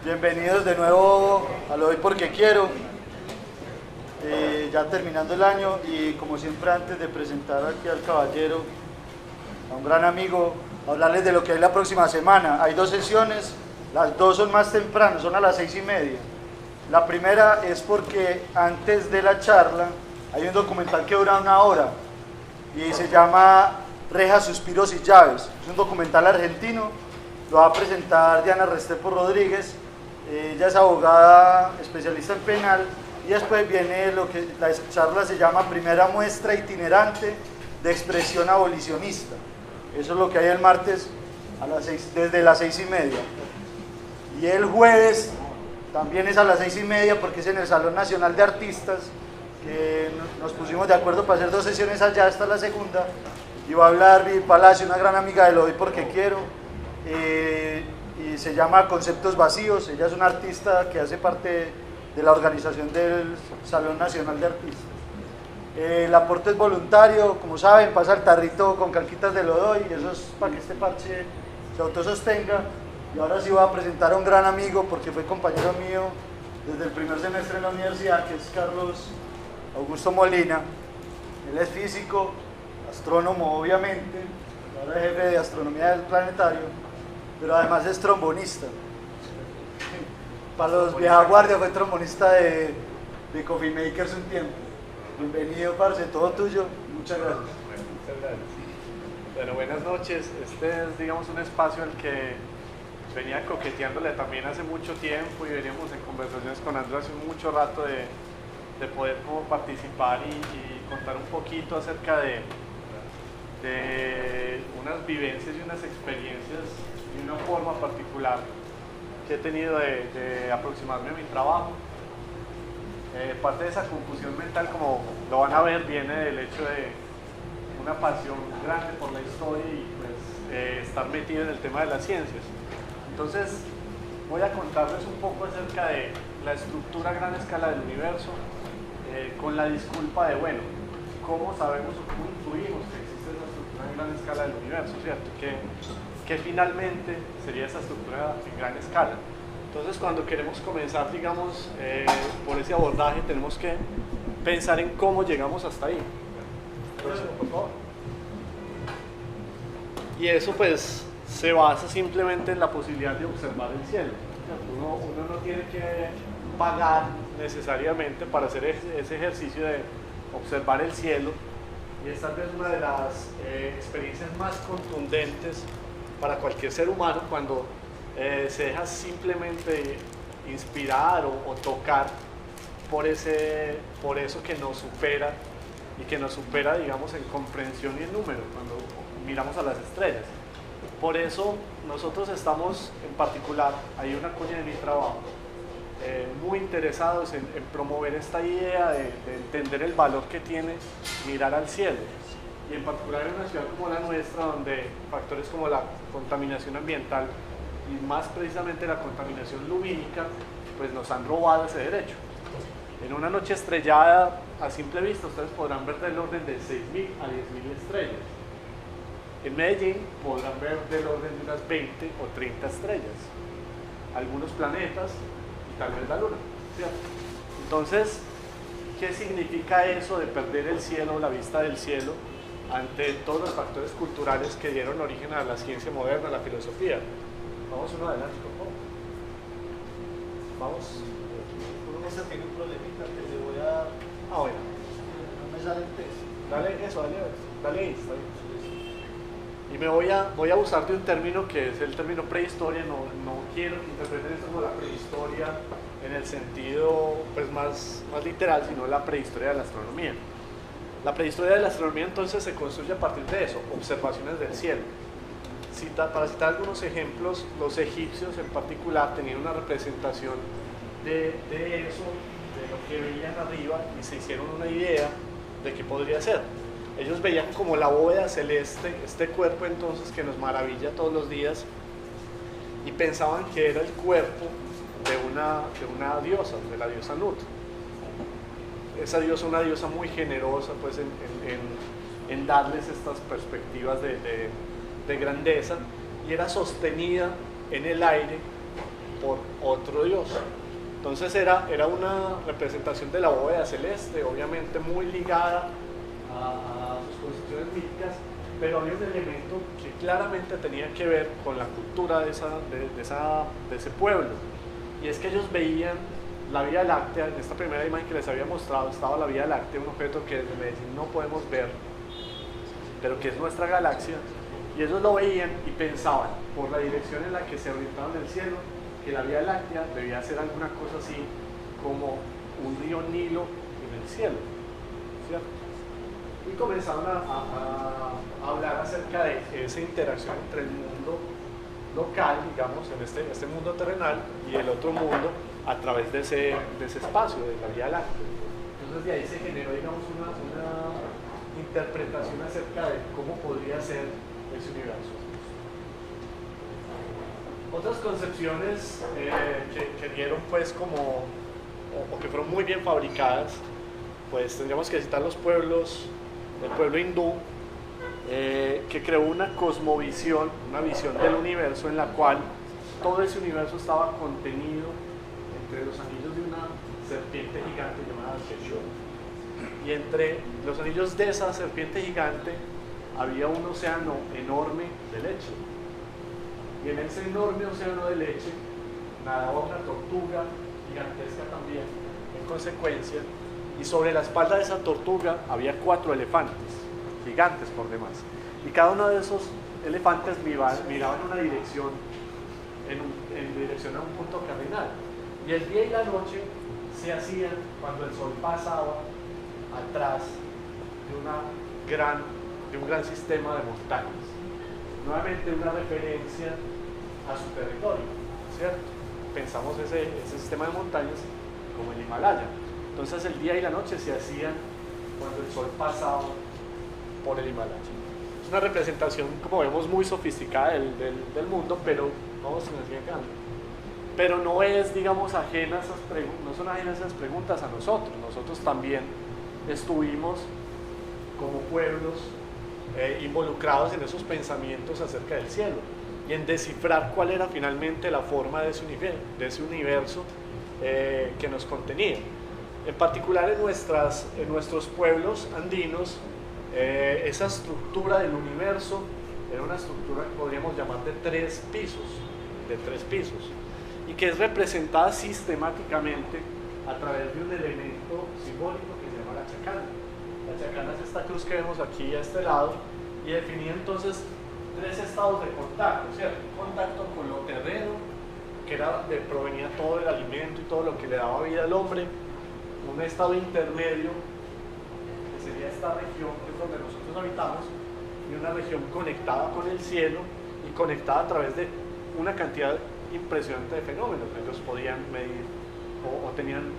Bienvenidos de nuevo a Lo Doy Porque Quiero, ya terminando el año y como siempre antes de presentar aquí al caballero, a un gran amigo, hablarles de lo que hay la próxima semana. Hay dos sesiones, las dos son más temprano, son a las 6:30. La primera es porque antes de la charla hay un documental que dura 1 hora y se llama Rejas, Suspiros y Llaves. Es un documental argentino, lo va a presentar Diana Restrepo Rodríguez. Ella es abogada especialista en penal y después viene lo que la charla se llama Primera Muestra Itinerante de Expresión Abolicionista. Eso es lo que hay el martes a las 6, desde las 6:30. Y el jueves también es a las 6:30 porque es en el Salón Nacional de Artistas, que nos pusimos de acuerdo para hacer 2 sesiones allá, esta es la segunda, y va a hablar Vivi Palacio, una gran amiga de Lo Doy Porque Quiero. Y se llama Conceptos Vacíos. Ella es una artista que hace parte de la organización del Salón Nacional de Artistas. El aporte es voluntario, como saben, pasa el tarrito con calquitas de Lo Doy, y eso es para que este parche se autosostenga. Y ahora sí voy a presentar a un gran amigo, porque fue compañero mío desde el primer semestre en la universidad, que es Carlos Augusto Molina. Él es físico, astrónomo obviamente, ahora es jefe de astronomía del planetario, pero además es trombonista. Para los vieja guardia fue trombonista de Coffee Makers un tiempo. Bienvenido, parce, todo tuyo. Muchas gracias. Muchas gracias. Bueno, buenas noches. Este es, digamos, un espacio al que venía coqueteándole también hace mucho tiempo y veníamos en conversaciones con Andrés hace mucho rato de poder como participar y contar un poquito acerca de unas vivencias y unas experiencias de una forma particular que he tenido de aproximarme a mi trabajo. Parte de esa confusión mental, como lo van a ver, viene del hecho de una pasión grande por la historia y pues, estar metido en el tema de las ciencias. Entonces voy a contarles un poco acerca de la estructura a gran escala del universo, con la disculpa de, bueno, ¿cómo sabemos o cómo intuimos que existe esa estructura en gran escala del universo, ¿cierto? Que finalmente sería esa estructura en gran escala. Entonces, cuando queremos comenzar, digamos, por ese abordaje, tenemos que pensar en cómo llegamos hasta ahí. Próximo, por favor. Y eso, pues, se basa simplemente en la posibilidad de observar el cielo. Uno no tiene que pagar necesariamente para hacer ese ejercicio de observar el cielo, y es tal vez una de las experiencias más contundentes para cualquier ser humano cuando se deja simplemente inspirar o tocar por eso que nos supera y que nos supera, digamos, en comprensión y en número cuando miramos a las estrellas. Por eso nosotros estamos en particular, hay una cuña de mi trabajo, muy interesados en promover esta idea de entender el valor que tiene mirar al cielo, y en particular en una ciudad como la nuestra, donde factores como la contaminación ambiental y más precisamente la contaminación lumínica pues nos han robado ese derecho. En una noche estrellada, a simple vista, ustedes podrán ver del orden de 6.000 a 10.000 estrellas. En Medellín podrán ver del orden de unas 20 o 30 estrellas, algunos planetas y tal vez la luna, ¿cierto? Entonces, ¿qué significa eso de perder el cielo, la vista del cielo, ante todos los factores culturales que dieron origen a la ciencia moderna, a la filosofía? Vamos uno adelante, por favor. Vamos. Esta tiene un problemita que le voy a... Bueno. No me sale el texto. Dale eso, dale ahí, está bien. Y voy a usar de un término que es el término prehistoria. No quiero que interpreten esto como la prehistoria en el sentido pues, más literal, sino la prehistoria de la astronomía. La prehistoria de la astronomía entonces se construye a partir de eso, observaciones del cielo. Para citar algunos ejemplos, los egipcios en particular tenían una representación de eso, de lo que veían arriba, y se hicieron una idea de qué podría ser. Ellos veían como la bóveda celeste, este cuerpo entonces que nos maravilla todos los días, y pensaban que era el cuerpo de una diosa, de la diosa Nut. Esa diosa, una diosa muy generosa pues, en darles estas perspectivas de grandeza, y era sostenida en el aire por otro Dios. Entonces era una representación de la bóveda celeste, obviamente muy ligada a sus concepciones míticas, pero había un elemento que claramente tenía que ver con la cultura de ese pueblo, y es que ellos veían la Vía Láctea. En esta primera imagen que les había mostrado estaba la Vía Láctea, un objeto que desde Medellín no podemos ver, pero que es nuestra galaxia, y ellos lo veían y pensaban, por la dirección en la que se orientaban en el cielo, que la Vía Láctea debía ser alguna cosa así como un río Nilo en el cielo, ¿cierto? Y comenzaron a hablar acerca de esa interacción entre el mundo local, digamos, en este mundo terrenal, y el otro mundo a través de ese espacio, de la Vía Láctea. Entonces de ahí se generó, digamos, una interpretación acerca de cómo podría ser ese universo. Otras concepciones que dieron pues como, o que fueron muy bien fabricadas, pues tendríamos que citar los pueblos, el pueblo hindú, que creó una cosmovisión, una visión del universo en la cual todo ese universo estaba contenido entre los anillos de una serpiente gigante llamada Sheshur. Y entre los anillos de esa serpiente gigante había un océano enorme de leche. Y en ese enorme océano de leche nadaba una tortuga gigantesca también, en consecuencia, y sobre la espalda de esa tortuga había 4 elefantes, gigantes por demás. Y cada uno de esos elefantes miraba en una dirección, en dirección a un punto cardinal. Y el día y la noche se hacían cuando el sol pasaba atrás de un gran sistema de montañas. Nuevamente una referencia a su territorio, ¿cierto? Pensamos ese sistema de montañas como el Himalaya. Entonces el día y la noche se hacían cuando el sol pasaba por el Himalaya. Es una representación, como vemos, muy sofisticada del mundo, pero vamos a seguir acá. Pero no es, digamos, no son ajenas esas preguntas a nosotros. Nosotros también estuvimos como pueblos involucrados en esos pensamientos acerca del cielo y en descifrar cuál era finalmente la forma de ese universo que nos contenía. En particular en nuestros pueblos andinos, esa estructura del universo era una estructura que podríamos llamar de 3 pisos, y que es representada sistemáticamente a través de un elemento simbólico que se llama la chacana. La chacana es esta cruz que vemos aquí a este lado, y definía entonces 3 estados de contacto, ¿cierto? Un contacto con lo terreno, que era de provenía todo el alimento y todo lo que le daba vida al hombre. Un estado intermedio, que sería esta región que es donde nosotros habitamos, y una región conectada con el cielo y conectada a través de una cantidad impresionante de fenómenos. Ellos podían medir o tenían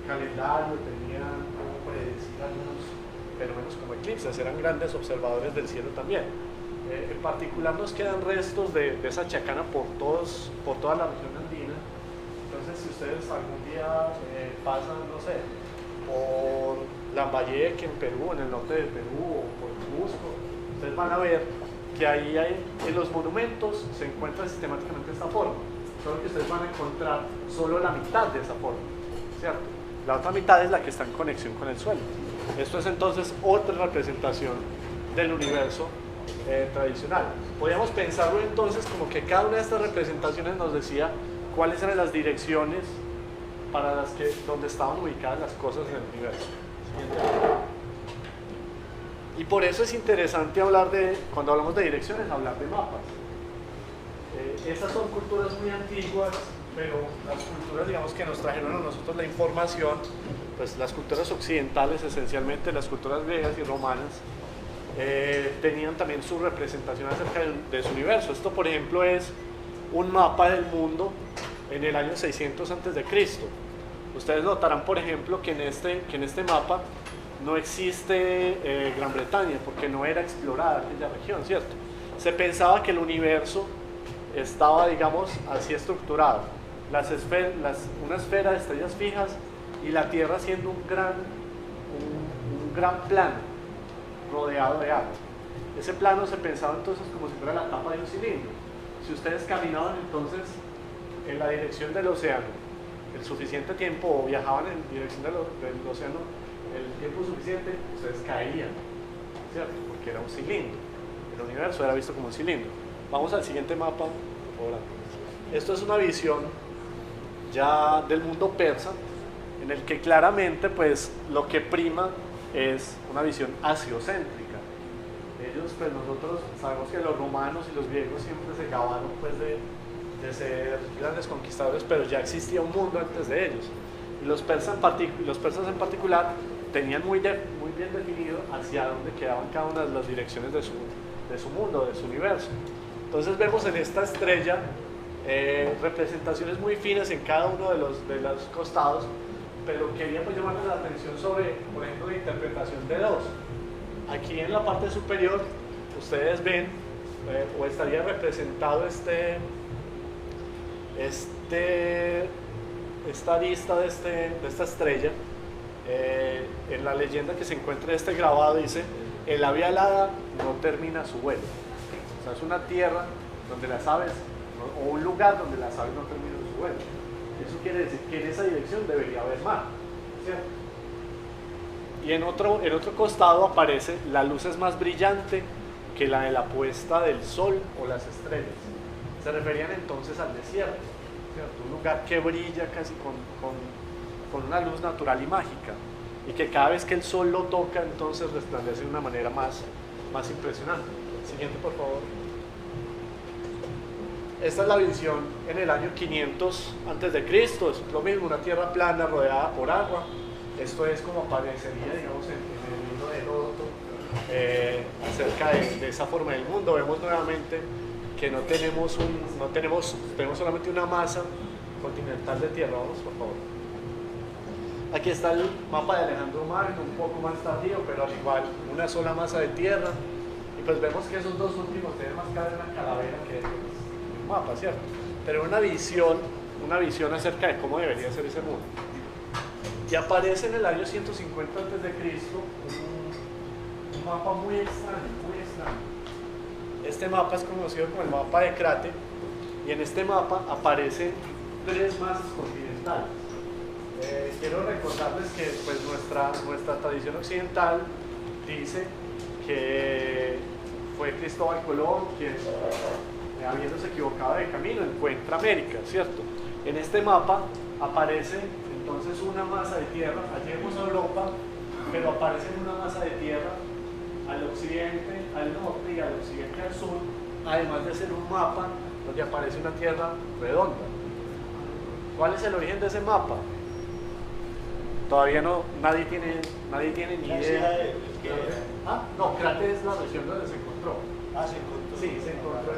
calendario, tenían como predecir algunos fenómenos como eclipses, eran grandes observadores del cielo también. En particular nos quedan restos de esa chacana por toda la región andina. Entonces si ustedes algún día pasan, no sé, por Lambayeque en Perú, en el norte de Perú, o por Cusco, ustedes van a ver que ahí en los monumentos se encuentra sistemáticamente esta forma, solo que ustedes van a encontrar solo la mitad de esa forma, ¿cierto? La otra mitad es la que está en conexión con el suelo. Esto es entonces otra representación del universo tradicional. Podríamos pensarlo entonces como que cada una de estas representaciones nos decía cuáles eran las direcciones para donde estaban ubicadas las cosas en el universo. Y por eso es interesante cuando hablamos de direcciones, hablar de mapas. Estas son culturas muy antiguas, pero las culturas, digamos, que nos trajeron a nosotros la información, pues las culturas occidentales, esencialmente las culturas griegas y romanas, tenían también su representación acerca de su universo. Esto, por ejemplo, es un mapa del mundo en el año 600 a.C. Ustedes notarán, por ejemplo, que en este mapa no existe Gran Bretaña, porque no era explorada aquella región, ¿cierto? Se pensaba que el universo estaba, digamos, así estructurado. Una esfera de estrellas fijas y la Tierra siendo un gran plano rodeado de agua. Ese plano se pensaba entonces como si fuera la tapa de un cilindro. Si ustedes caminaban entonces en la dirección del océano el suficiente tiempo, o viajaban en dirección del océano el tiempo suficiente, ustedes caerían, ¿cierto? Porque era un cilindro, el universo era visto como un cilindro. Vamos al siguiente mapa, por favor. Esto es una visión ya del mundo persa, en el que claramente pues lo que prima es una visión asiocéntrica. Ellos, pues nosotros sabemos que los romanos y los griegos siempre se acabaron pues de ser grandes conquistadores, pero ya existía un mundo antes de ellos. Y los persas en particular tenían muy bien definido hacia dónde quedaban cada una de las direcciones de su mundo, de su universo. Entonces vemos en esta estrella representaciones muy finas en cada uno de los costados, pero quería pues llamarles la atención sobre, por ejemplo, la interpretación de dos. Aquí en la parte superior ustedes ven, o estaría representado esta vista de esta estrella. En la leyenda que se encuentra este grabado dice: el ave alada no termina su vuelo. O sea, es una tierra donde las aves, o un lugar donde las aves no terminan su vuelo. Eso quiere decir que en esa dirección debería haber mar, ¿cierto? Y en otro costado aparece: la luz es más brillante que la de la puesta del sol o las estrellas. Se referían entonces al desierto, ¿cierto? Un lugar que brilla casi con una luz natural y mágica, y que cada vez que el sol lo toca entonces resplandece de una manera más impresionante. Siguiente, por favor. Esta es la visión en el año 500 a.C., es lo mismo, una tierra plana rodeada por agua. Esto es como aparecería, digamos, en el libro de Heródoto, acerca de esa forma del mundo. Vemos nuevamente que tenemos solamente una masa continental de tierra. Vamos, por favor. Aquí está el mapa de Alejandro Magno, un poco más tardío, pero al igual una sola masa de tierra. Y pues vemos que esos dos últimos tienen más cara de una calavera que un mapa, ¿cierto? Pero una visión acerca de cómo debería ser ese mundo. Y aparece en el año 150 a.C. un mapa muy extraño, muy extraño. Este mapa es conocido como el mapa de Crate, y en este mapa aparecen 3 masas continentales. Quiero recordarles que pues, nuestra tradición occidental dice que fue Cristóbal Colón quien, habiéndose equivocado de camino, encuentra América, ¿cierto? En este mapa aparece entonces una masa de tierra. Allí vemos a Europa, pero aparece una masa de tierra al occidente, al norte y al occidente, al sur, además de ser un mapa donde aparece una tierra redonda. ¿Cuál es el origen de ese mapa? Todavía nadie tiene ni idea. No, Crate es la región donde se encontró. Se encontró. Sí, se encontró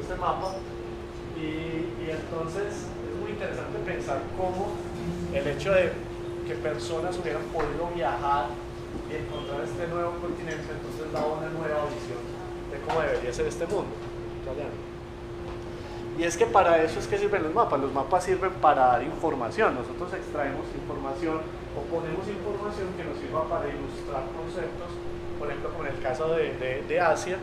este mapa. Y entonces es muy interesante pensar cómo el hecho de que personas hubieran podido viajar y encontrar este nuevo continente, entonces da una nueva visión de cómo debería ser este mundo. Y es que para eso es que sirven los mapas. Los mapas sirven para dar información. Nosotros extraemos información o ponemos información que nos sirva para ilustrar conceptos, por ejemplo, como en el caso de Asia,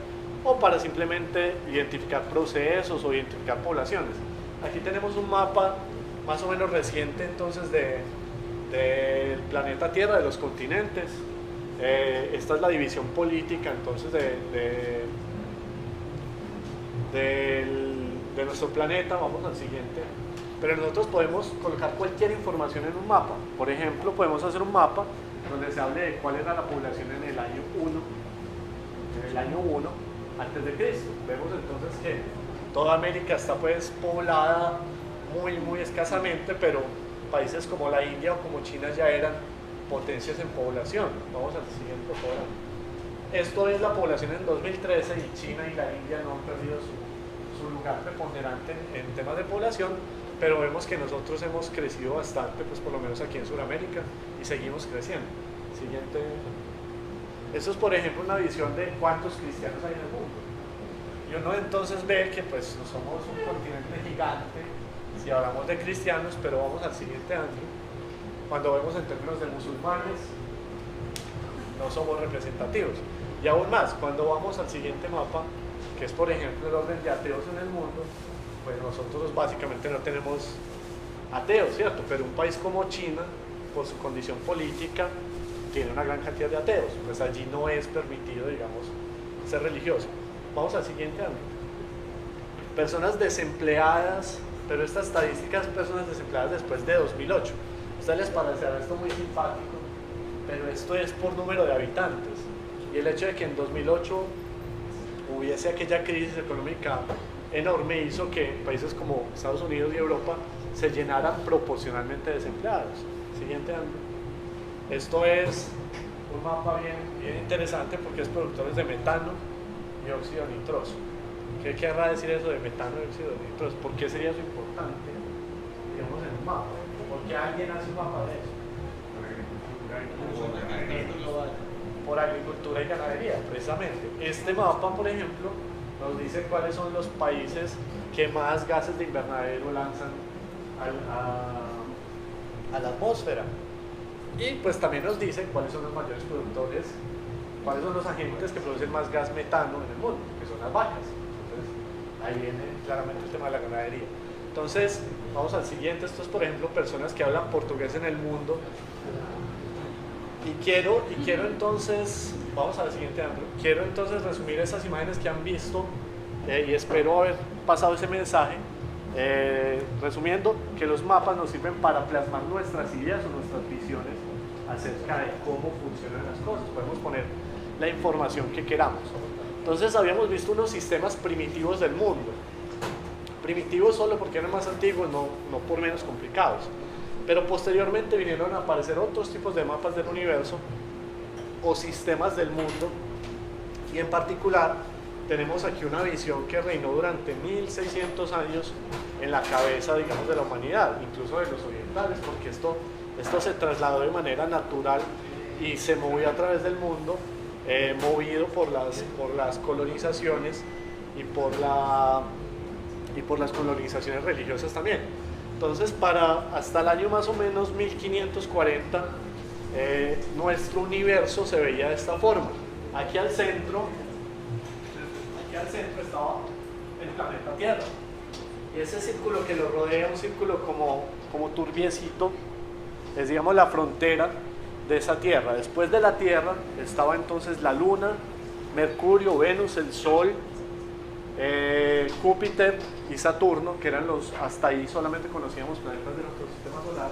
o para simplemente identificar procesos o identificar poblaciones. Aquí tenemos un mapa más o menos reciente entonces del planeta Tierra, de los continentes. Esta es la división política entonces de nuestro planeta. Vamos al siguiente. Pero nosotros podemos colocar cualquier información en un mapa. Por ejemplo, podemos hacer un mapa donde se hable de cuál era la población en el año 1 antes de Cristo. Vemos entonces que toda América está pues poblada muy escasamente, pero países como la India o como China ya eran potencias en población. Vamos al siguiente programa. Esto es la población en 2013 y China y la India no han perdido su lugar preponderante en temas de población, pero vemos que nosotros hemos crecido bastante, pues por lo menos aquí en Sudamérica, y seguimos creciendo. Siguiente. Eso es, por ejemplo, una visión de cuántos cristianos hay en el mundo. Y uno entonces ve que pues somos un continente gigante si hablamos de cristianos, pero vamos al siguiente año. Cuando vemos en términos de musulmanes, no somos representativos. Y aún más, cuando vamos al siguiente mapa, que es por ejemplo el orden de ateos en el mundo, pues nosotros básicamente no tenemos ateos, ¿cierto? Pero un país como China, por su condición política, tiene una gran cantidad de ateos, pues allí no es permitido, digamos, ser religioso. Vamos al siguiente ámbito. Personas desempleadas, pero estas estadísticas, personas desempleadas después de 2008. A ustedes les parecerá esto muy simpático, pero esto es por número de habitantes. Y el hecho de que en 2008 hubiese aquella crisis económica enorme hizo que países como Estados Unidos y Europa se llenaran proporcionalmente de desempleados. Siguiente ámbito. Esto es un mapa bien interesante porque es productores de metano y óxido nitroso. ¿Qué querrá decir eso de metano y óxido nitroso? ¿Por qué sería eso importante, digamos, en un mapa? ¿Por qué alguien hace un mapa de eso? Por agricultura y ganadería, precisamente. Este mapa, por ejemplo, nos dice cuáles son los países que más gases de invernadero lanzan a la atmósfera. Y pues también nos dice cuáles son los mayores productores, cuáles son los agentes que producen más gas metano en el mundo, que son las vacas. Entonces, ahí viene claramente el tema de la ganadería. Entonces, vamos al siguiente. Esto es, por ejemplo, personas que hablan portugués en el mundo. Y quiero entonces, vamos al siguiente ángulo, quiero entonces resumir esas imágenes que han visto y espero haber pasado ese mensaje, resumiendo que los mapas nos sirven para plasmar nuestras ideas o nuestras visiones acerca de cómo funcionan las cosas. Podemos poner la información que queramos. Entonces habíamos visto unos sistemas primitivos del mundo, primitivos solo porque eran más antiguos, no por menos complicados. Pero posteriormente vinieron a aparecer otros tipos de mapas del universo o sistemas del mundo, y en particular tenemos aquí una visión que reinó durante 1600 años en la cabeza, digamos, de la humanidad, incluso de los orientales, porque esto se trasladó de manera natural y se movió a través del mundo, movido por las colonizaciones y por las colonizaciones religiosas también. Entonces, hasta el año más o menos 1540, nuestro universo se veía de esta forma. Aquí al centro estaba el planeta Tierra. Y ese círculo que lo rodea, un círculo como turbiecito, es, digamos, la frontera de esa Tierra. Después de la Tierra estaba entonces la Luna, Mercurio, Venus, el Sol, Júpiter y Saturno, que eran hasta ahí solamente conocíamos planetas de nuestro sistema solar,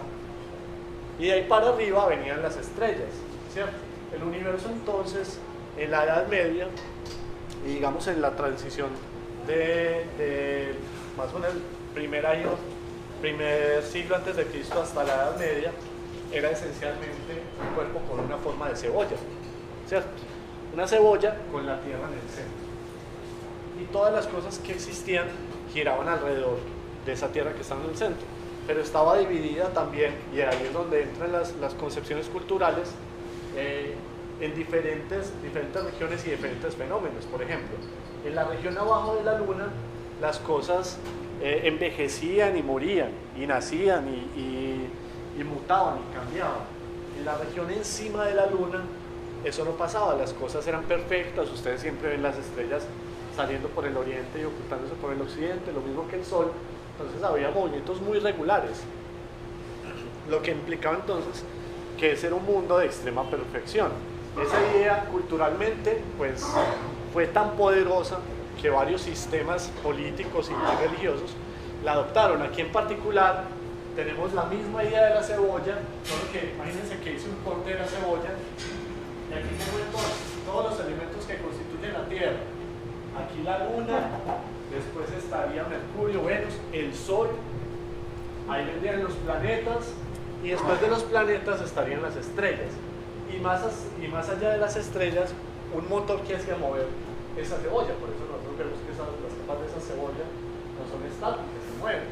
y de ahí para arriba venían las estrellas, ¿cierto? El universo entonces, en la Edad Media, y digamos en la transición de más o menos el primer siglo antes de Cristo hasta la Edad Media, era esencialmente un cuerpo con una forma de cebolla, ¿cierto? Una cebolla con la Tierra en el centro. Y todas las cosas que existían giraban alrededor de esa Tierra que estaba en el centro, pero estaba dividida también, y ahí es donde entran las concepciones culturales, en diferentes regiones y diferentes fenómenos. Por ejemplo, en la región abajo de la Luna las cosas envejecían y morían, y nacían y mutaban y cambiaban. En la región encima de la Luna eso no pasaba, las cosas eran perfectas. Ustedes siempre ven las estrellas saliendo por el oriente y ocultándose por el occidente, lo mismo que el Sol. Entonces había movimientos muy regulares, lo que implicaba entonces que ese era un mundo de extrema perfección. Esa idea culturalmente pues fue tan poderosa que varios sistemas políticos y religiosos la adoptaron. Aquí en particular tenemos la misma idea de la cebolla, solo que imagínense que hice un corte de la cebolla y aquí tengo entonces todos los elementos que constituyen la Tierra. Aquí la Luna, después estaría Mercurio, Venus, el Sol, ahí vendrían los planetas, y después de los planetas estarían las estrellas. Y más allá de las estrellas, un motor que hacía mover esa cebolla. Por eso nosotros vemos que las capas de esa cebolla no son estáticas, se mueven.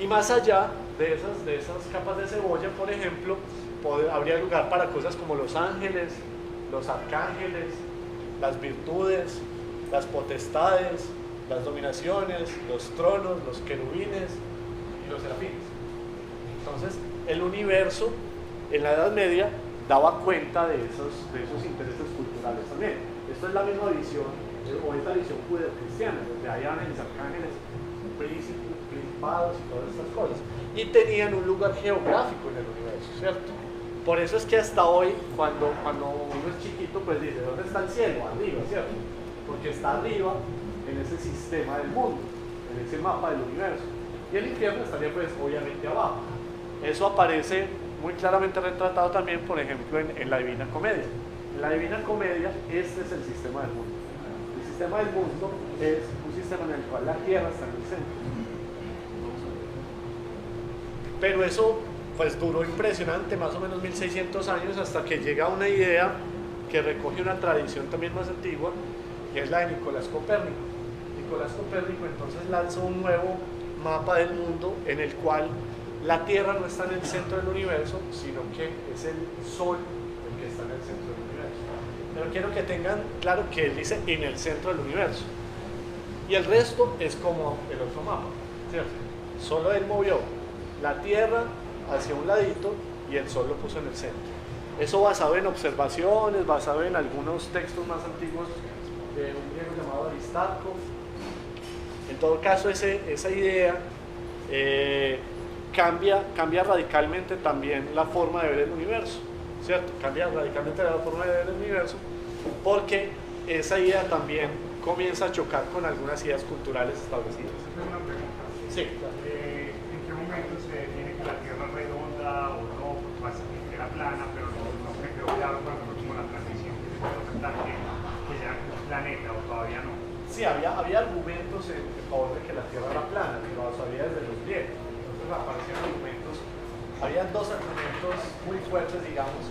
Y más allá de esas capas de cebolla, por ejemplo, habría lugar para cosas como los ángeles, los arcángeles, las virtudes, las potestades, las dominaciones, los tronos, los querubines y los serafines. Entonces, el universo en la Edad Media daba cuenta de esos intereses culturales también. Esto es la misma visión, o esta visión judeocristiana, donde hay ángeles, arcángeles, principados y todas estas cosas. Y tenían un lugar geográfico en el universo, ¿cierto? Por eso es que hasta hoy, cuando uno es chiquito, pues dice, ¿dónde está el cielo? Arriba, ¿cierto? Porque está arriba en ese sistema del mundo, en ese mapa del universo. Y el infierno estaría pues obviamente abajo. Eso aparece muy claramente retratado también, por ejemplo, en la Divina Comedia. En la Divina Comedia, este es el sistema del mundo. El sistema del mundo es un sistema en el cual la Tierra está en el centro. Pero eso pues duró impresionante, más o menos 1600 años, hasta que llega una idea que recoge una tradición también más antigua, que es la de Nicolás Copérnico. Nicolás Copérnico entonces lanza un nuevo mapa del mundo en el cual la Tierra no está en el centro del universo, sino que es el Sol el que está en el centro del universo. Pero quiero que tengan claro que él dice en el centro del universo. Y el resto es como el otro mapa, ¿cierto? Solo él movió la Tierra hacia un ladito y el Sol lo puso en el centro. Eso basado en observaciones, basado en algunos textos más antiguos de un griego llamado Aristarco. En todo caso, esa idea cambia radicalmente también la forma de ver el universo, ¿cierto? Cambia radicalmente la forma de ver el universo porque esa idea también comienza a chocar con algunas ideas culturales establecidas. Tengo una pregunta. Sí. ¿En qué momento se define que la Tierra es redonda o no? Pues era plana, pero no me quedó claro cuando fue como la transición que se puede aceptar que ya es un planeta o todavía no. Sí, había argumentos en favor de que la Tierra era plana, pero lo sabía desde los griegos. Entonces aparecieron argumentos, había dos argumentos muy fuertes, digamos,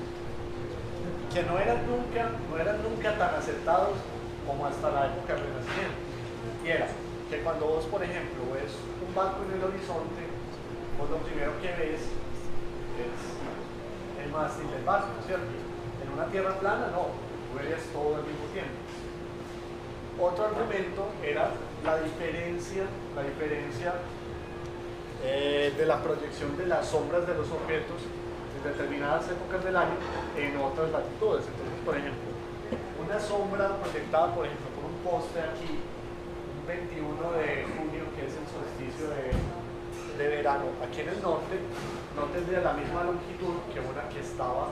que no eran nunca tan aceptados como hasta la época del Renacimiento. Y era que cuando vos, por ejemplo, ves un barco en el horizonte, vos lo primero que ves es el mástil del barco, ¿cierto? En una tierra plana no, tú veías todo al mismo tiempo. Otro argumento era la diferencia de la proyección de las sombras de los objetos en determinadas épocas del año en otras latitudes. Entonces, por ejemplo, una sombra proyectada, por ejemplo, por un poste aquí, un 21 de junio, que es el solsticio de verano, aquí en el norte, no tendría la misma longitud que una que estaba,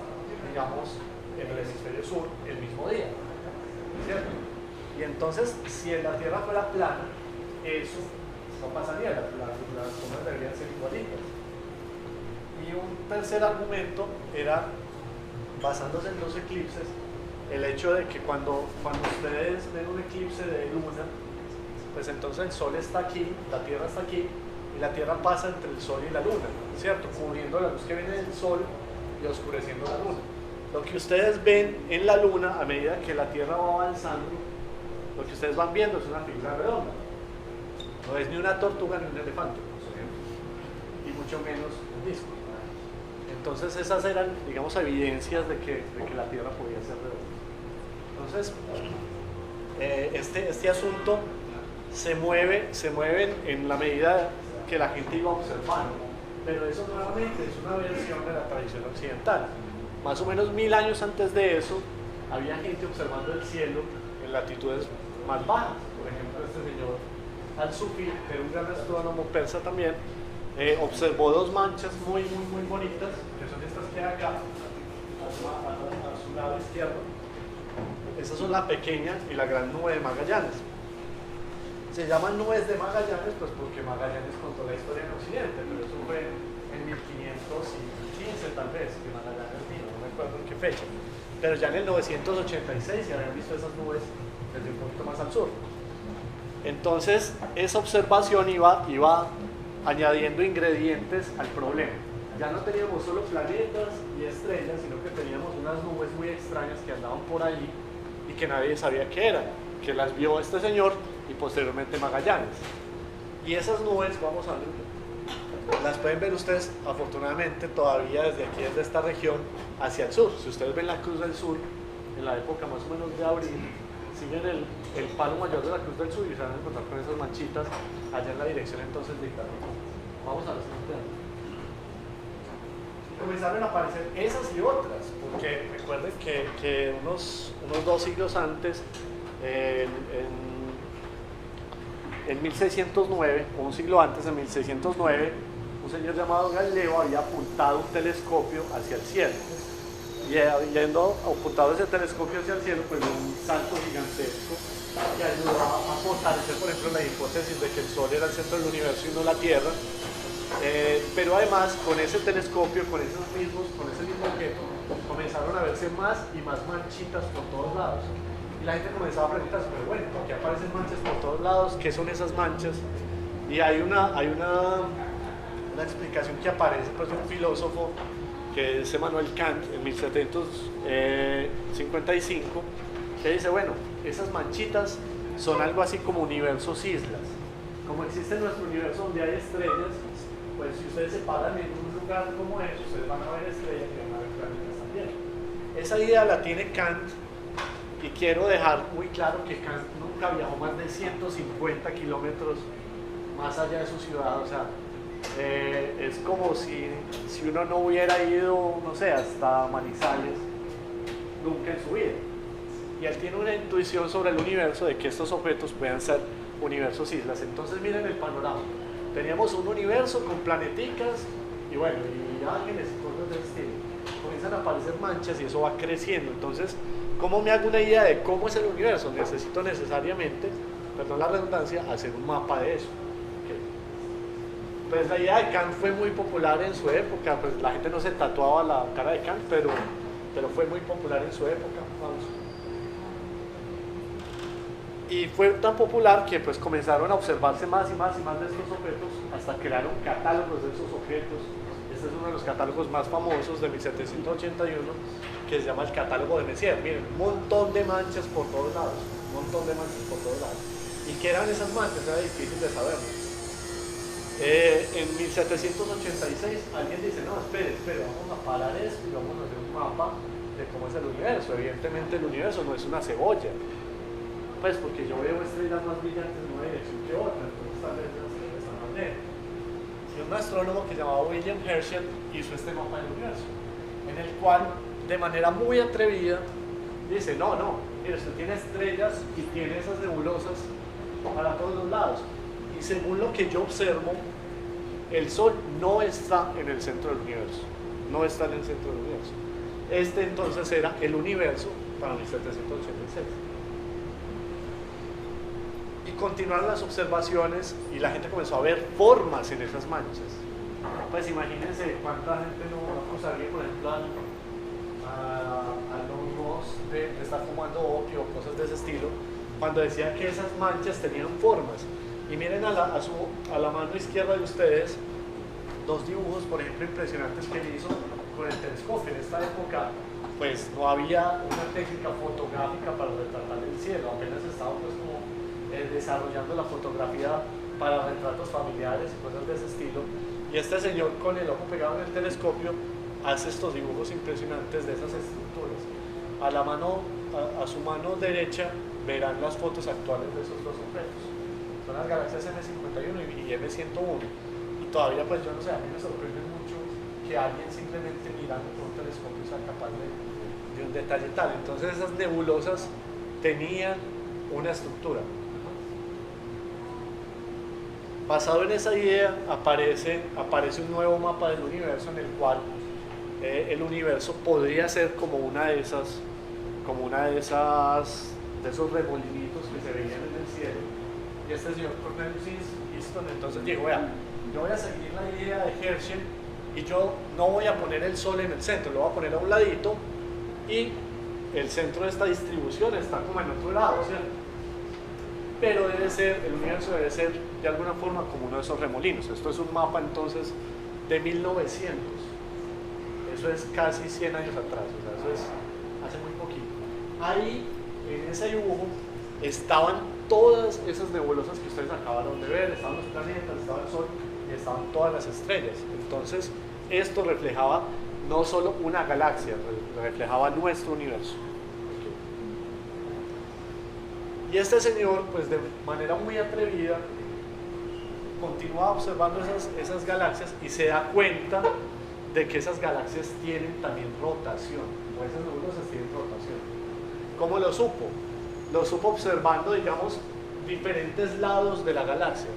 digamos, en el hemisferio sur el mismo día, ¿cierto? Y entonces, si la Tierra fuera plana, eso no pasaría, las sombras deberían ser igualitas. Y un tercer argumento era, basándose en los eclipses, el hecho de que cuando ustedes ven un eclipse de luna, pues entonces el Sol está aquí, la Tierra está aquí, y la Tierra pasa entre el Sol y la Luna, ¿cierto? Cubriendo la luz que viene del Sol y oscureciendo la Luna. Lo que ustedes ven en la Luna, a medida que la Tierra va avanzando, lo que ustedes van viendo es una figura redonda. No es ni una tortuga ni un elefante, y mucho menos un disco. Entonces esas eran, digamos, evidencias de que la Tierra podía ser redonda. Entonces, este asunto se mueve en la medida que la gente iba observando, pero eso nuevamente es una versión de la tradición occidental. Más o menos 1000 años antes de eso, había gente observando el cielo en latitudes más bajas. Por ejemplo, este señor Al-Sufi, que era un gran astrónomo persa también, observó dos manchas muy bonitas, que son estas que hay acá, a su lado izquierdo. Esas son la pequeña y la gran nube de Magallanes. Se llaman nubes de Magallanes pues porque Magallanes contó la historia en Occidente, pero eso fue en 1515 tal vez que Magallanes vino, no me acuerdo en qué fecha. Pero ya en el 986 se habían visto esas nubes desde un poquito más al sur. Entonces esa observación iba añadiendo ingredientes al problema. Ya no teníamos solo planetas y estrellas, sino que teníamos unas nubes muy extrañas que andaban por ahí y que nadie sabía qué eran, que las vio este señor y posteriormente Magallanes. Y esas nubes, vamos a ver, las pueden ver ustedes afortunadamente todavía desde aquí, desde esta región hacia el sur. Si ustedes ven la Cruz del Sur, en la época más o menos de abril, siguen el palo mayor de la Cruz del Sur y se van a encontrar con esas manchitas allá en la dirección entonces de Italia. Vamos a ver si nos quedamos. Comenzaron a aparecer esas y otras, porque recuerden que unos 2 siglos antes en 1609, o un siglo antes, en 1609, un señor llamado Galileo había apuntado un telescopio hacia el cielo. Y yendo apuntado ese telescopio hacia el cielo, pues dio un salto gigantesco que ayudó a fortalecer, por ejemplo, la hipótesis de que el Sol era el centro del universo y no la Tierra. Pero además, con ese telescopio, con ese mismo objeto, comenzaron a verse más y más manchitas por todos lados. Y la gente comenzaba a preguntarse, pero bueno, ¿por qué aparecen manchas por todos lados? ¿Qué son esas manchas? Y hay una explicación que aparece pues, de un filósofo que es Emmanuel Kant en 1755, que dice, bueno, esas manchitas son algo así como universos islas. Como existe en nuestro universo donde hay estrellas, pues si ustedes se paran en un lugar como ese, ustedes van a ver estrellas y van a ver planetas también. Esa idea la tiene Kant, y quiero dejar muy claro que Kant nunca viajó más de 150 kilómetros más allá de su ciudad. O sea, es como si uno no hubiera ido, no sé, hasta Manizales nunca en su vida. Y él tiene una intuición sobre el universo de que estos objetos puedan ser universos islas. Entonces miren el panorama. Teníamos un universo con planeticas y bueno, y ángeles y cosas del estilo. Comienzan a aparecer manchas y eso va creciendo. Entonces, ¿cómo me hago una idea de cómo es el universo? Necesito necesariamente, perdón la redundancia, hacer un mapa de eso. Pues la idea de Kant fue muy popular en su época, pues la gente no se tatuaba la cara de Kant, pero fue muy popular en su época. Vamos. Y fue tan popular que pues comenzaron a observarse más y más y más de estos objetos hasta crearon catálogos de esos objetos. Este es uno de los catálogos más famosos de 1781, que se llama el catálogo de Messier. Miren, un montón de manchas por todos lados, un montón de manchas por todos lados. ¿Y qué eran esas manchas? Era difícil de saber. En 1786 alguien dice, no, espere, vamos a parar esto y vamos a hacer un mapa de cómo es el universo. Evidentemente el universo no es una cebolla, pues porque yo veo estrellas más brillantes en una dirección que otra, entonces tal vez las estrellas están más lejos. Y un astrónomo que se llamaba William Herschel hizo este mapa del universo, en el cual de manera muy atrevida dice, no, mire, usted tiene estrellas y tiene esas nebulosas para todos los lados. Y según lo que yo observo, el Sol no está en el centro del universo. No está en el centro del universo. Este entonces era el universo para 1786. Y continuaron las observaciones y la gente comenzó a ver formas en esas manchas. Pues imagínense cuánta gente no acusaría, por ejemplo, a los de estar fumando opio o cosas de ese estilo, cuando decía que esas manchas tenían formas. Y miren a la mano izquierda de ustedes dos dibujos, por ejemplo, impresionantes que él hizo con el telescopio. En esta época, pues no había una técnica fotográfica para retratar el cielo, apenas estaba pues como desarrollando la fotografía para retratos familiares y cosas de ese estilo. Y este señor con el ojo pegado en el telescopio hace estos dibujos impresionantes de esas estructuras. A su mano derecha verán las fotos actuales de esos dos objetos. Son las galaxias M51 y M101. Y todavía, pues yo no sé, a mí me sorprende mucho que alguien simplemente mirando por un telescopio sea capaz de un detalle tal. Entonces esas nebulosas tenían una estructura. Basado en esa idea, aparece un nuevo mapa del universo en el cual el universo podría ser como una de esos remolinitos que se veían en el cielo. Y este señor Cornelius Easton entonces dijo, vea, yo voy a seguir la idea de Herschel y yo no voy a poner el Sol en el centro, lo voy a poner a un ladito y el centro de esta distribución está como en otro lado, ¿cierto? Pero el universo debe ser de alguna forma como uno de esos remolinos. Esto es un mapa entonces de 1900, eso es casi 100 años atrás, o sea, eso es hace muy poquito. Ahí, en ese dibujo, estaban todas esas nebulosas que ustedes acabaron de ver, estaban los planetas, estaba el Sol y estaban todas las estrellas. Entonces, esto reflejaba no solo una galaxia, reflejaba nuestro universo. Y este señor, pues de manera muy atrevida, continúa observando esas galaxias y se da cuenta de que esas galaxias tienen también rotación, o esas nebulosas tienen rotación. ¿Cómo lo supo? Lo supo observando, digamos, diferentes lados de la galaxia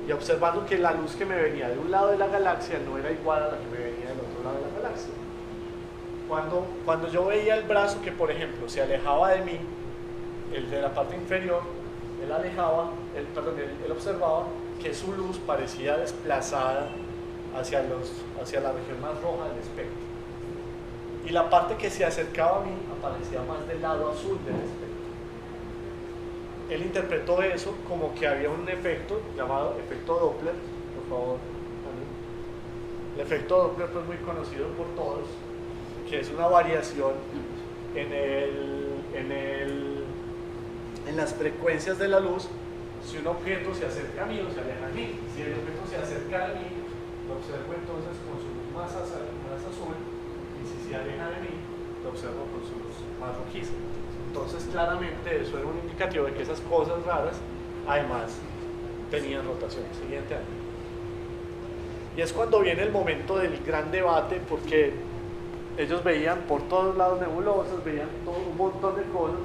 y observando que la luz que me venía de un lado de la galaxia no era igual a la que me venía del otro lado de la galaxia. Cuando yo veía el brazo que, por ejemplo, se alejaba de mí, el de la parte inferior, él observaba que su luz parecía desplazada hacia la región más roja del espectro. Y la parte que se acercaba a mí aparecía más del lado azul del espectro. Él interpretó eso como que había un efecto llamado efecto Doppler, por favor. El efecto Doppler es muy conocido por todos, que es una variación en las frecuencias de la luz. Si un objeto se acerca a mí o se aleja de mí, si el objeto se acerca a mí, lo observo entonces con su luz más azul, y si se aleja de mí, lo observo con su luz más rojiza. Entonces claramente eso era un indicativo de que esas cosas raras además tenían rotación. Siguiente año. Y es cuando viene el momento del gran debate, porque ellos veían por todos lados nebulosas, veían un montón de cosas,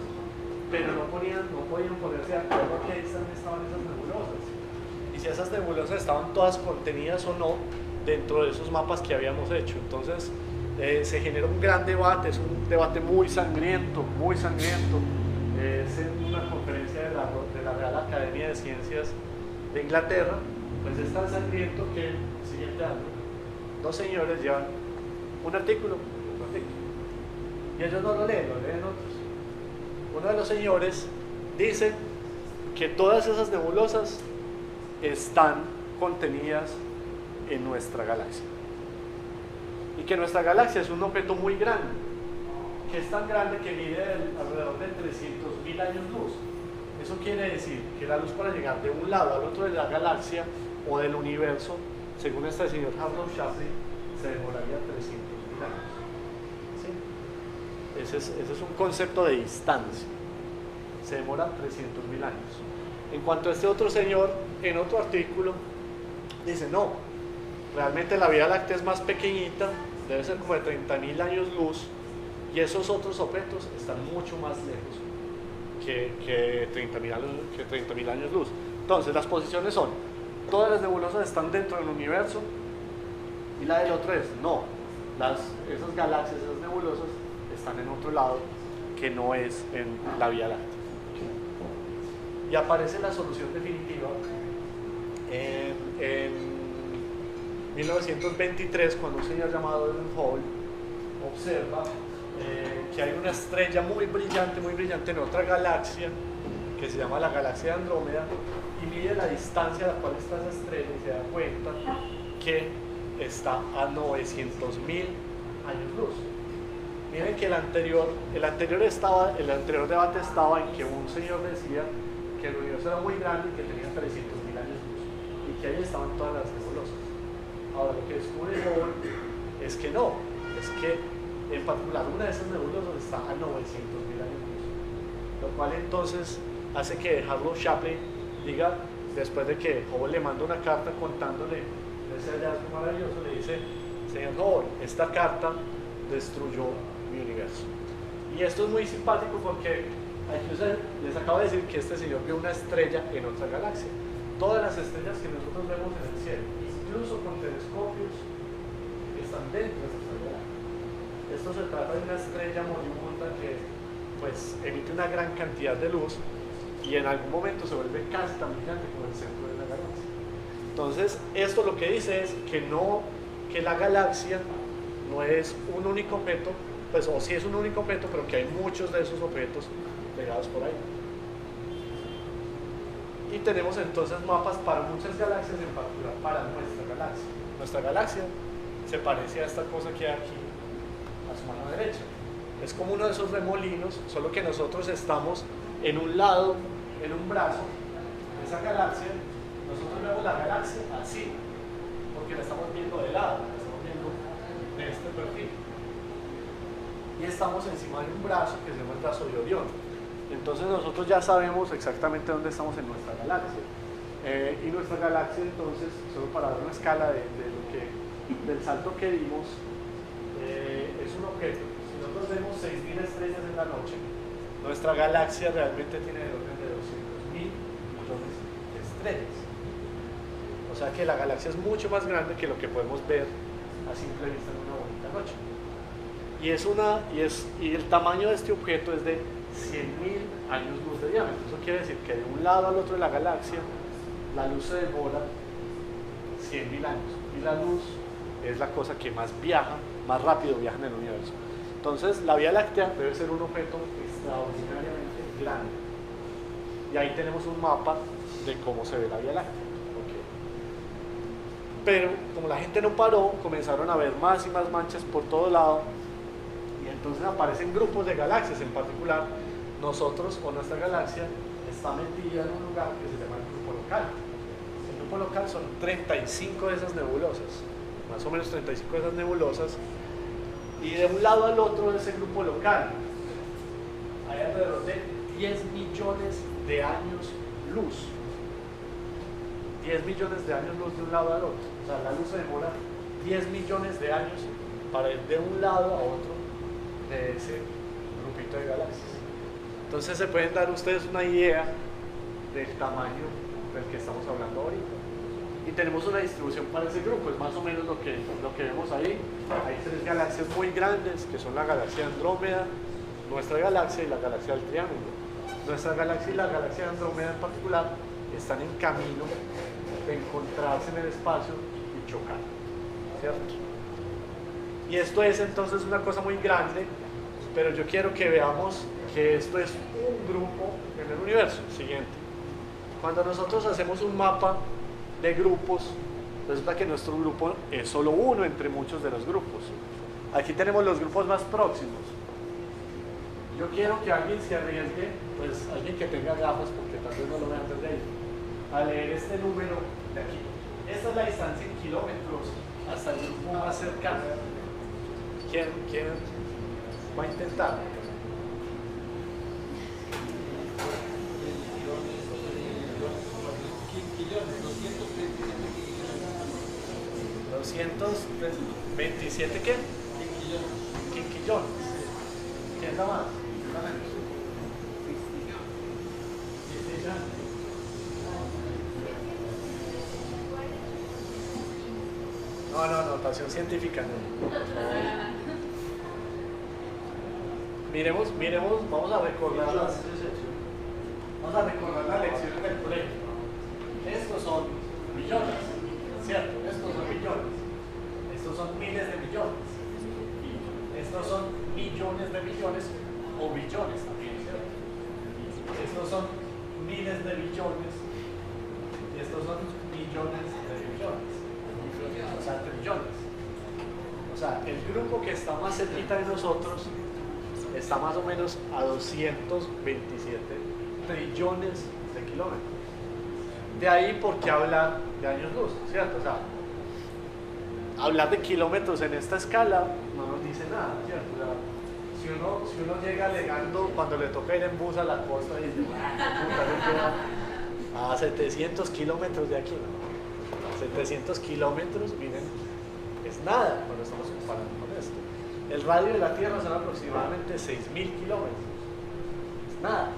pero no podían ponerse de acuerdo a qué distancia estaban esas nebulosas y si esas nebulosas estaban todas contenidas o no dentro de esos mapas que habíamos hecho. Entonces se genera un gran debate, es un debate muy sangriento, es en una conferencia de la Real Academia de Ciencias de Inglaterra. Pues es tan sangriento que el siguiente año dos señores llevan un artículo, y ellos no lo leen otros. Uno de los señores dice que todas esas nebulosas están contenidas en nuestra galaxia y que nuestra galaxia es un objeto muy grande, que es tan grande que mide alrededor de 300.000 años luz. Eso quiere decir que la luz para llegar de un lado al otro de la galaxia o del universo, según este señor Harlow Shapley, se demoraría 300.000 años. Ese es un concepto de distancia. Se demora 300.000 años. En cuanto a este otro señor, en otro artículo, dice no, realmente la Vía Láctea es más pequeñita, debe ser como de 30.000 años luz, y esos otros objetos están mucho más lejos que 30.000 años luz. Entonces las posiciones son, todas las nebulosas están dentro del universo, y la del otro es no, esas galaxias, esas nebulosas están en otro lado que no es en la Vía Láctea. Y aparece la solución definitiva en 1923, cuando un señor llamado Edwin Hubble observa que hay una estrella muy brillante en otra galaxia que se llama la galaxia de Andrómeda, y mide la distancia a la cual está esa estrella y se da cuenta que está a 900.000 años luz. Miren que el anterior debate estaba en que un señor decía que el universo era muy grande y que tenía 300.000 años luz y que ahí estaban todas las nebulosas. Ahora lo que descubre Hubble es que no, es que en particular una de esas nebulosas está a 900.000 años luz, lo cual entonces hace que Harlow Shapley diga, después de que Hubble le manda una carta contándole ese hallazgo maravilloso, le dice: señor Hubble, esta carta destruyó mi universo. Y esto es muy simpático porque les acabo de decir que este señor vio una estrella en otra galaxia. Todas las estrellas que nosotros vemos en el cielo, incluso con telescopios, están dentro de esa estrella. Esto se trata de una estrella moribunda que pues emite una gran cantidad de luz y en algún momento se vuelve casi tan brillante como el centro de la galaxia. Entonces esto lo que dice es que la galaxia no es un único objeto, pues o sí es un único objeto, pero que hay muchos de esos objetos pegados por ahí. Y tenemos entonces mapas para muchas galaxias, en particular para nuestra galaxia. Nuestra galaxia se parece a esta cosa que hay aquí a su mano derecha. Es como uno de esos remolinos, solo que nosotros estamos en un lado, en un brazo de esa galaxia. Nosotros vemos la galaxia así, porque la estamos viendo de lado, la estamos viendo de este perfil. Y estamos encima de un brazo que se llama el brazo de Orión. Entonces nosotros ya sabemos exactamente dónde estamos en nuestra galaxia. Y nuestra galaxia, entonces, solo para dar una escala del salto que dimos, es un objeto. Si nosotros vemos 6.000 estrellas en la noche, nuestra galaxia realmente tiene el orden de 200.000 millones estrellas. O sea que la galaxia es mucho más grande que lo que podemos ver a simple vista en una bonita noche. Y el tamaño de este objeto es de 100.000 años luz de diámetro. Eso quiere decir que de un lado al otro de la galaxia la luz se demora 100.000 años. Y la luz es la cosa que más rápido viaja en el universo. Entonces la Vía Láctea debe ser un objeto extraordinariamente grande. Y ahí tenemos un mapa de cómo se ve la Vía Láctea. Okay. Pero como la gente no paró, comenzaron a ver más y más manchas por todo lado. Y entonces aparecen grupos de galaxias. En particular, nosotros o nuestra galaxia está metida en un lugar que se llama el grupo local. El grupo local son 35 de esas nebulosas, más o menos 35 de esas nebulosas. Y de un lado al otro de ese grupo local hay alrededor de 10 millones de años luz. 10 millones de años luz de un lado al otro. O sea, la luz se demora 10 millones de años para ir de un lado a otro de ese grupito de galaxias. Entonces se pueden dar ustedes una idea del tamaño del que estamos hablando ahorita. Y tenemos una distribución para ese grupo, es más o menos lo que vemos ahí. Hay 3 galaxias muy grandes, que son la galaxia Andrómeda, nuestra galaxia y la galaxia del Triángulo. Nuestra galaxia y la galaxia Andrómeda en particular están en camino de encontrarse en el espacio y chocar, ¿cierto? Y esto es entonces una cosa muy grande, pero yo quiero que veamos que esto es un grupo en el universo. Siguiente. Cuando nosotros hacemos un mapa de grupos, resulta que nuestro grupo es solo uno entre muchos de los grupos. Aquí tenemos los grupos más próximos. Yo quiero que alguien se arriesgue, pues alguien que tenga gafas, porque tal vez no lo vean desde ahí, a leer este número de aquí. Esta es la distancia en kilómetros hasta el grupo más cercano. ¿Quién va a intentar? 227 ¿qué? Quinquillones. ¿Quién da más? No, notación científica no. Miremos, vamos a recordar las lecciones del colegio. Estos son millones, ¿cierto? Estos son millones. Estos son miles de millones. Estos son millones de millones o billones también, ¿cierto? Estos son miles de billones y estos son millones de billones. O sea, trillones. O sea, el grupo que está más cerquita de nosotros está más o menos a 227 trillones de kilómetros. De ahí, ¿por qué hablar de años luz? ¿Cierto? O sea, hablar de kilómetros en esta escala no nos dice nada, ¿cierto? O sea, si uno llega alegando cuando le toca ir en bus a la costa y dice, puta, a 700 kilómetros de aquí, ¿no? 700 kilómetros, miren, es nada cuando estamos comparando con esto. El radio de la Tierra son aproximadamente 6.000 kilómetros. Es nada,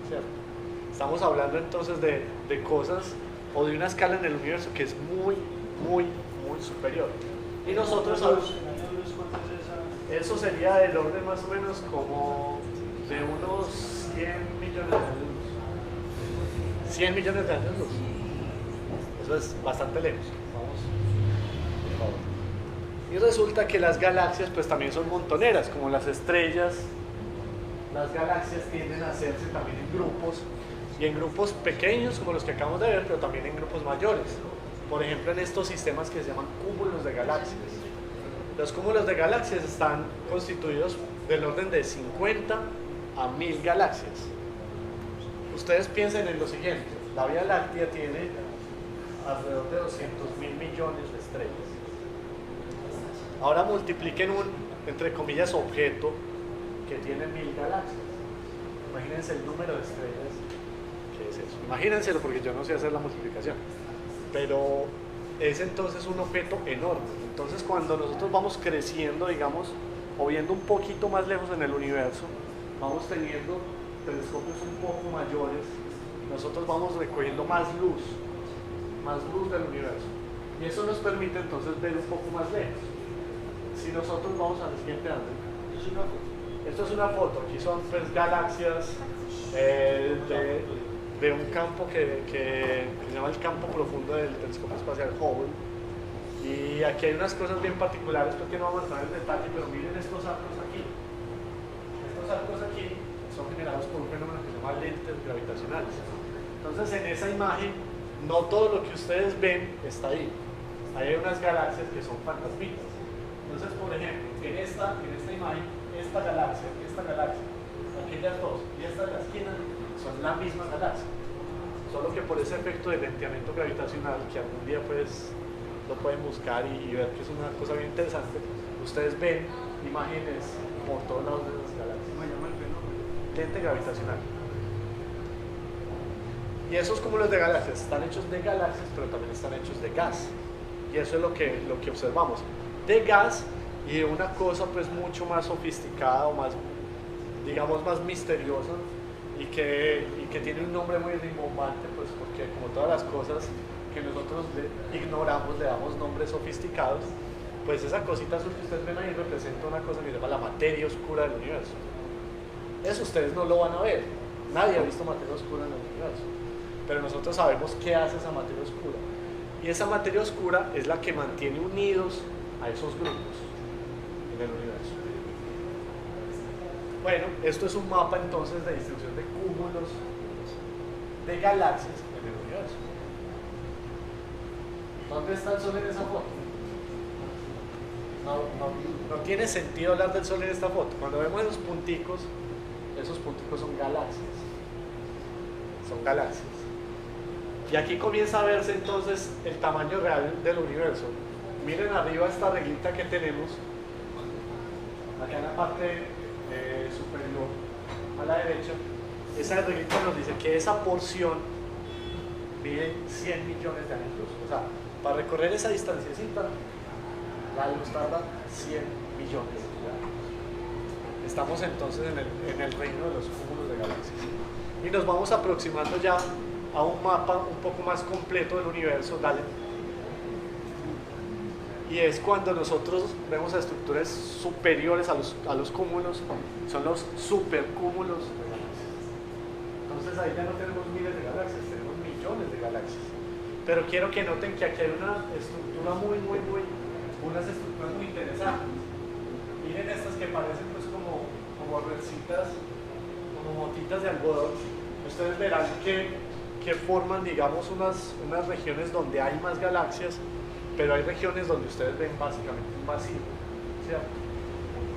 ¿cierto? Estamos hablando entonces de cosas o de una escala en el universo que es muy, muy, muy superior. Y nosotros eso sería del orden más o menos como de unos 100 millones de años luz. 100 millones de años luz. Eso es bastante lejos. Vamos, por favor. Y resulta que las galaxias pues también son montoneras, como las estrellas. Las galaxias tienden a hacerse también en grupos, y en grupos pequeños como los que acabamos de ver, pero también en grupos mayores. Por ejemplo, en estos sistemas que se llaman cúmulos de galaxias. Los cúmulos de galaxias están constituidos del orden de 50 a 1000 galaxias. Ustedes piensen en lo siguiente: la Vía Láctea tiene alrededor de 200.000 millones de estrellas. Ahora multipliquen un, entre comillas, objeto que tiene 1000 galaxias. Imagínense el número de estrellas que es eso. Imagínenselo, porque yo no sé hacer la multiplicación. Pero es entonces un objeto enorme. Entonces cuando nosotros vamos creciendo, digamos, o viendo un poquito más lejos en el universo, vamos teniendo telescopios un poco mayores nosotros vamos recogiendo más luz del universo. Y eso nos permite entonces ver un poco más lejos. Si nosotros vamos al siguiente ángulo, esto es una foto, aquí son pues galaxias de un campo que se llama el campo profundo del telescopio espacial Hubble. Y aquí hay unas cosas bien particulares porque no vamos a entrar en detalle, pero miren estos arcos aquí. Estos arcos aquí son generados por un fenómeno que se llama lentes gravitacionales. Entonces en esa imagen, no todo lo que ustedes ven está ahí. Ahí hay unas galaxias que son fantasmitas. Entonces, por ejemplo, en esta imagen, esta galaxia, aquellas dos y esta de la esquina son la misma galaxia. Solo que por ese efecto de lentiamiento gravitacional, que algún día pues lo pueden buscar y ver que es una cosa bien interesante, ustedes ven imágenes por todos lados de las galaxias. ¿Cómo se llama el fenómeno? Lente gravitacional. Y esos cúmulos de galaxias están hechos de galaxias, pero también están hechos de gas. Y eso es lo que observamos. De gas y de una cosa pues mucho más sofisticada o más, digamos, más misteriosa y que tiene un nombre muy rimbombante, pues porque como todas las cosas que nosotros ignoramos le damos nombres sofisticados, pues esa cosita azul que ustedes ven ahí representa una cosa que se llama la materia oscura del universo. Eso ustedes no lo van a ver, nadie ha visto materia oscura en el universo, pero nosotros sabemos qué hace esa materia oscura. Y esa materia oscura es la que mantiene unidos a esos grupos en el universo. Bueno, esto es un mapa entonces de distribución de cúmulos de galaxias en el universo. ¿Dónde está el Sol en esa foto? No tiene sentido hablar del Sol en esta foto. Cuando vemos esos punticos son galaxias. Son galaxias. Y aquí comienza a verse entonces el tamaño real del universo. Miren arriba esta reglita que tenemos, acá en la parte superior a la derecha. Esa reglita nos dice que esa porción mide 100 millones de años luz. O sea, para recorrer esa distanciecita, la luz tarda 100 millones de años. Estamos entonces en el reino de los cúmulos de galaxias. Y nos vamos aproximando ya a un mapa un poco más completo del universo. Dale. Y es cuando nosotros vemos a estructuras superiores a los cúmulos, son los supercúmulos de galaxias. Entonces ahí ya no tenemos miles de galaxias, tenemos millones de galaxias. Pero quiero que noten que aquí hay una estructura unas estructuras muy interesantes. Miren estas que parecen pues como redcitas, como motitas de algodón. Ustedes verán que forman, digamos, unas regiones donde hay más galaxias, pero hay regiones donde ustedes ven básicamente un vacío, ¿cierto?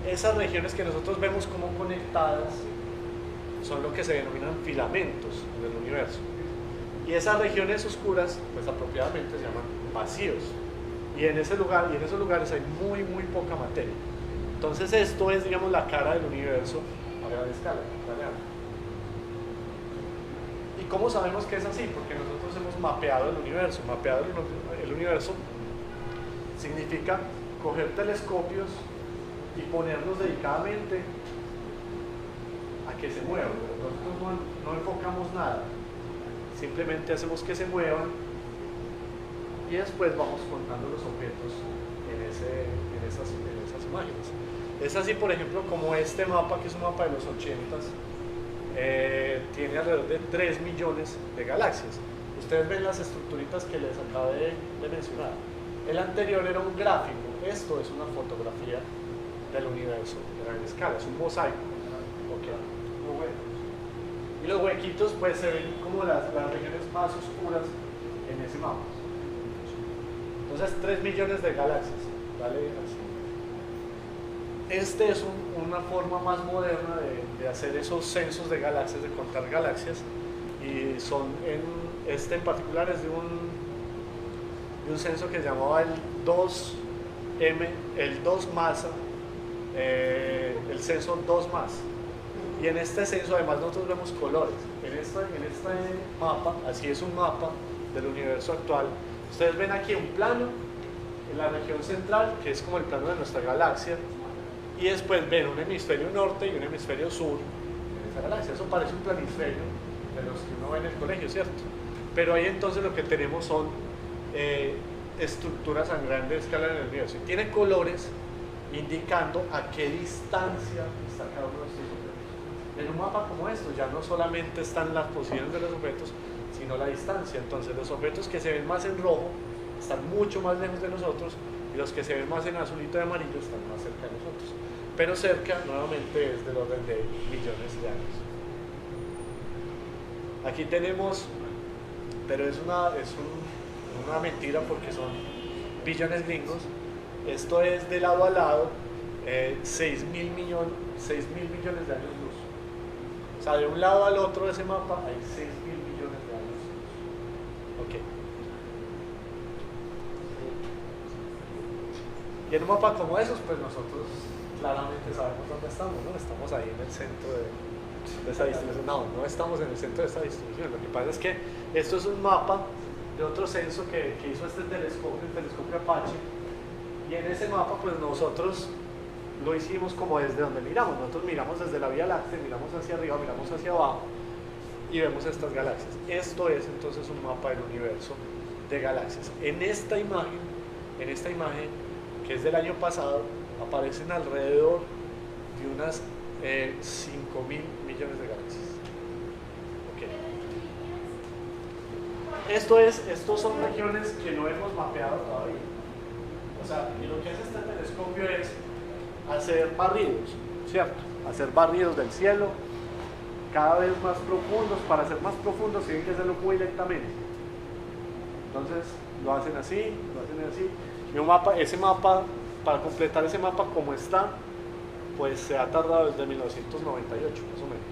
Esas regiones que nosotros vemos como conectadas son lo que se denominan filamentos en el universo. Y esas regiones oscuras, pues apropiadamente se llaman vacíos. Y en esos lugares hay muy poca materia. Entonces esto es, digamos, la cara del universo a gran escala. ¿Y cómo sabemos que es así? Porque nosotros hemos mapeado el universo. Mapeado el universo significa coger telescopios y ponerlos dedicadamente a que se muevan. Nosotros no enfocamos nada, simplemente hacemos que se muevan y después vamos contando los objetos en esas imágenes. Es así, por ejemplo, como este mapa, que es un mapa de los 80s, tiene alrededor de 3 millones de galaxias. Ustedes ven las estructuritas que les acabé de mencionar. El anterior era un gráfico, esto es una fotografía del universo de gran escala, es un mosaico. Okay. Y los huequitos pues se ven como las regiones más oscuras en ese mapa. Entonces 3 millones de galaxias, ¿vale? Este es una forma más moderna de hacer esos censos de galaxias, de contar galaxias, y este en particular es de un censo que se llamaba el 2 masa, el censo 2 más. Y en este censo además nosotros vemos colores. En este mapa, así es un mapa del universo actual, ustedes ven aquí un plano en la región central, que es como el plano de nuestra galaxia, y después ven un hemisferio norte y un hemisferio sur en esa galaxia. Eso parece un planisferio, los que uno ve en el colegio, ¿cierto? Pero ahí entonces lo que tenemos son estructuras a gran escala en el universo. Y tiene colores indicando a qué distancia está cada uno de estos objetos. En un mapa como esto ya no solamente están las posiciones de los objetos, sino la distancia. Entonces los objetos que se ven más en rojo están mucho más lejos de nosotros y los que se ven más en azulito y amarillo están más cerca de nosotros. Pero cerca nuevamente es del orden de millones de años. Aquí tenemos, pero es una mentira porque son billones gringos. Esto es de lado a lado 6.000 millones de años luz. O sea, de un lado al otro de ese mapa hay 6.000 millones de años luz. Ok. Y en un mapa como esos, pues nosotros claramente sabemos dónde estamos, ¿no? Estamos ahí en el centro de esa distribución. No estamos en el centro de esta distribución. Lo que pasa es que esto es un mapa de otro censo que hizo este telescopio, el telescopio Apache, y en ese mapa pues nosotros lo hicimos como desde donde miramos. Nosotros miramos desde la Vía Láctea, miramos hacia arriba, miramos hacia abajo y vemos estas galaxias. Esto es entonces un mapa del universo de galaxias. En esta imagen que es del año pasado, aparecen alrededor de unas 5.000 millones de galaxias. Okay. Estos son regiones que no hemos mapeado todavía. O sea, y lo que hace este telescopio es hacer barridos, ¿cierto? Hacer barridos del cielo cada vez más profundos. Para ser más profundos tienen que hacerlo muy lentamente. Entonces lo hacen así. Y ese mapa, para completar ese mapa como está, pues se ha tardado desde 1998 más o menos.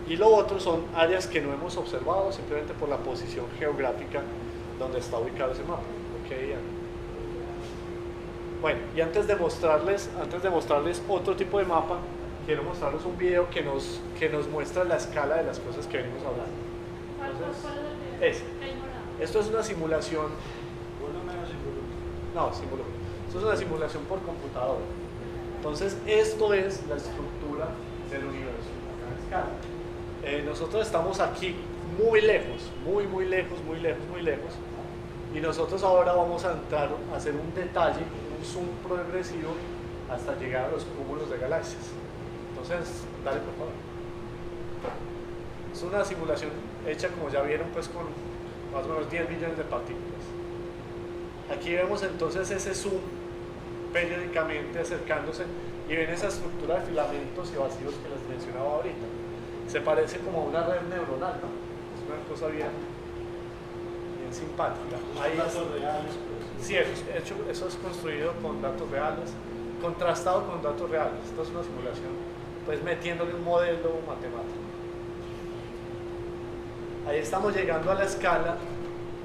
Y lo otro son áreas que no hemos observado simplemente por la posición geográfica donde está ubicado ese mapa. Okay. Bueno, y antes de mostrarles otro tipo de mapa, quiero mostrarles un video que nos muestra la escala de las cosas que venimos hablando. Entonces, esto es una simulación. No, simulación. Esto es una simulación por computadora. Entonces, esto es la estructura del universo a gran escala. Nosotros estamos aquí muy lejos, muy lejos. Y nosotros ahora vamos a entrar a hacer un detalle, un zoom progresivo hasta llegar a los cúmulos de galaxias. Entonces, dale por favor. Es una simulación hecha, como ya vieron, pues con más o menos 10 millones de partículas. Aquí vemos entonces ese zoom periódicamente acercándose y ven esa estructura de filamentos y vacíos que les mencionaba ahorita. Se parece como a una red neuronal, ¿no? Es una cosa bien simpática. Ahí datos reales. Pues. Sí, eso es construido con datos reales, contrastado con datos reales. Esto es una simulación, pues metiéndole un modelo matemático. Ahí estamos llegando a la escala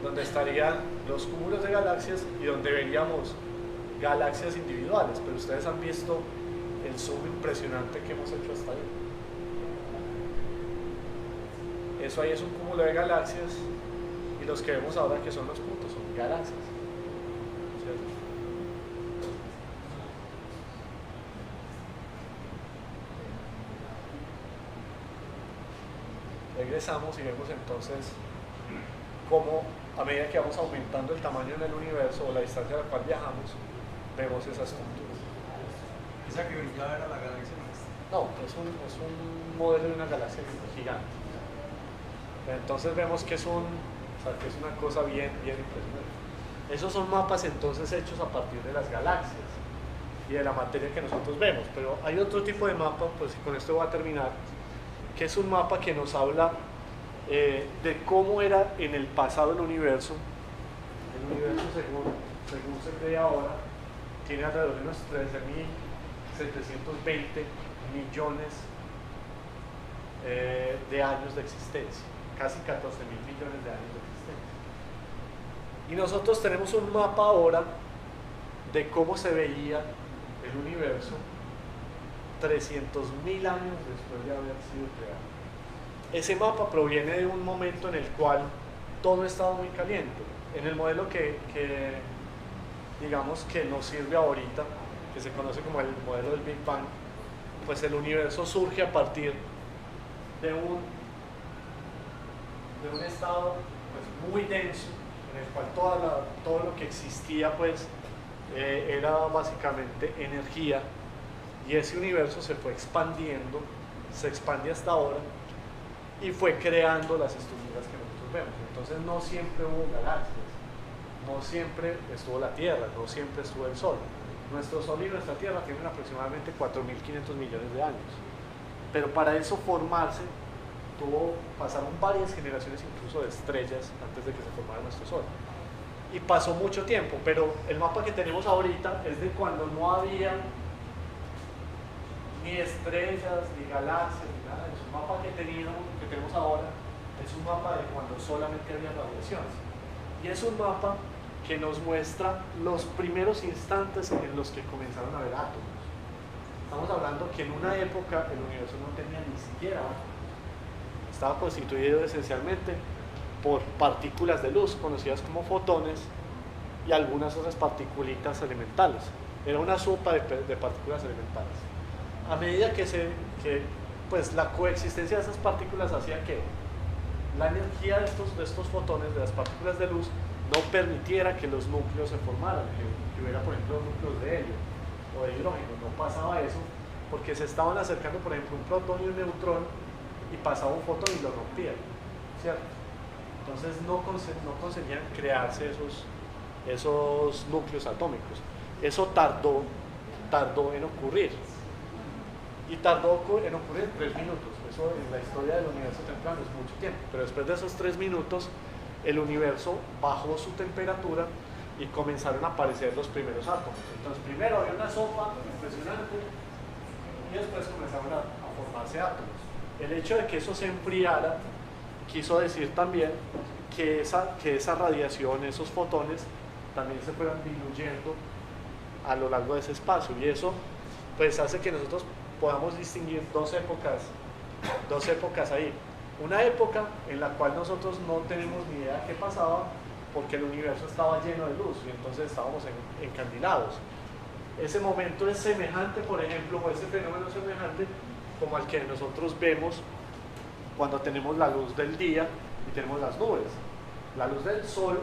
donde estarían los cúmulos de galaxias y donde veríamos galaxias individuales, pero ustedes han visto el zoom impresionante que hemos hecho hasta ahí. Eso ahí es un cúmulo de galaxias y los que vemos ahora que son los puntos son galaxias, ¿cierto? Regresamos y vemos entonces cómo a medida que vamos aumentando el tamaño en el universo o la distancia a la cual viajamos, vemos esa estructura. ¿Esa que brillaba era la galaxia nuestra? No, es un modelo de una galaxia gigante. Entonces vemos que es una cosa bien impresionante. Esos son mapas entonces hechos a partir de las galaxias y de la materia que nosotros vemos. Pero hay otro tipo de mapa, pues con esto voy a terminar, que es un mapa que nos habla de cómo era en el pasado el universo. El universo según se cree ahora tiene alrededor de unos 13.720 millones de años de existencia, casi 14.000 millones de años de existencia. Y nosotros tenemos un mapa ahora de cómo se veía el universo 300.000 años después de haber sido creado. Ese mapa proviene de un momento en el cual todo estaba muy caliente. En el modelo que digamos que nos sirve ahorita, que se conoce como el modelo del Big Bang, pues el universo surge a partir de un de un estado pues, muy denso, en el cual todo lo que existía pues, era básicamente energía, y ese universo se fue expandiendo, se expande hasta ahora, y fue creando las estructuras que nosotros vemos. Entonces no siempre hubo galaxias, no siempre estuvo la Tierra, no siempre estuvo el Sol. Nuestro Sol y nuestra Tierra tienen aproximadamente 4.500 millones de años, pero para eso formarse pasaron varias generaciones incluso de estrellas antes de que se formara nuestro Sol. Y pasó mucho tiempo, pero el mapa que tenemos ahorita es de cuando no había ni estrellas, ni galaxias, ni nada. Es un mapa que tenemos ahora, es un mapa de cuando solamente había radiación. Y es un mapa que nos muestra los primeros instantes en los que comenzaron a haber átomos. Estamos hablando que en una época el universo no tenía ni siquiera átomos. Estaba constituido esencialmente por partículas de luz, conocidas como fotones, y algunas otras partículas elementales. Era una sopa de partículas elementales. A medida pues la coexistencia de esas partículas hacía que la energía de estos fotones, de las partículas de luz, no permitiera que los núcleos se formaran, que hubiera, por ejemplo, núcleos de helio o de hidrógeno. No pasaba eso porque se estaban acercando, por ejemplo, un protón y un neutrón, y pasaba un fotón y lo rompía, ¿cierto? Entonces no conseguían crearse esos núcleos atómicos. Eso tardó en ocurrir. Y tardó en ocurrir 3 minutos. Eso en la historia del universo temprano es mucho tiempo. Pero después de esos 3 minutos, el universo bajó su temperatura y comenzaron a aparecer los primeros átomos. Entonces primero había una sopa impresionante y después comenzaron a formarse átomos. El hecho de que eso se enfriara quiso decir también que esa radiación, esos fotones, también se fueran diluyendo a lo largo de ese espacio, y eso pues hace que nosotros podamos distinguir dos épocas ahí. Una época en la cual nosotros no tenemos ni idea qué pasaba porque el universo estaba lleno de luz y entonces estábamos encandilados. Ese momento es semejante, por ejemplo, o ese fenómeno es semejante como al que nosotros vemos cuando tenemos la luz del día y tenemos las nubes. La luz del sol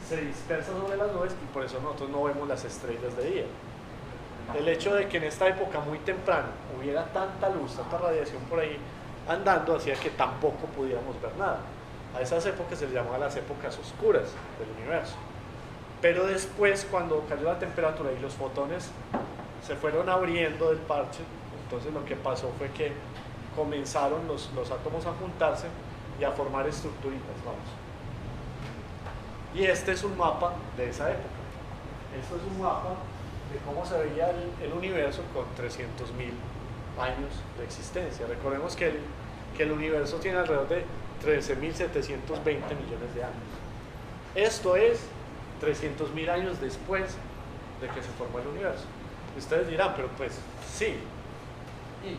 se dispersa sobre las nubes y por eso nosotros no vemos las estrellas de día. El hecho de que en esta época muy temprana hubiera tanta luz, tanta radiación por ahí andando, hacía que tampoco pudiéramos ver nada. A esas épocas se les llamaba las épocas oscuras del universo. Pero después, cuando cayó la temperatura y los fotones se fueron abriendo del parche, entonces lo que pasó fue que comenzaron los átomos a juntarse y a formar estructuritas, vamos. Y este es un mapa de esa época. Esto es un mapa de cómo se veía el universo con 300.000 años de existencia. Recordemos que el universo tiene alrededor de 13.720 millones de años. Esto es 300.000 años después de que se formó el universo. Ustedes dirán, pero pues sí. ¿Y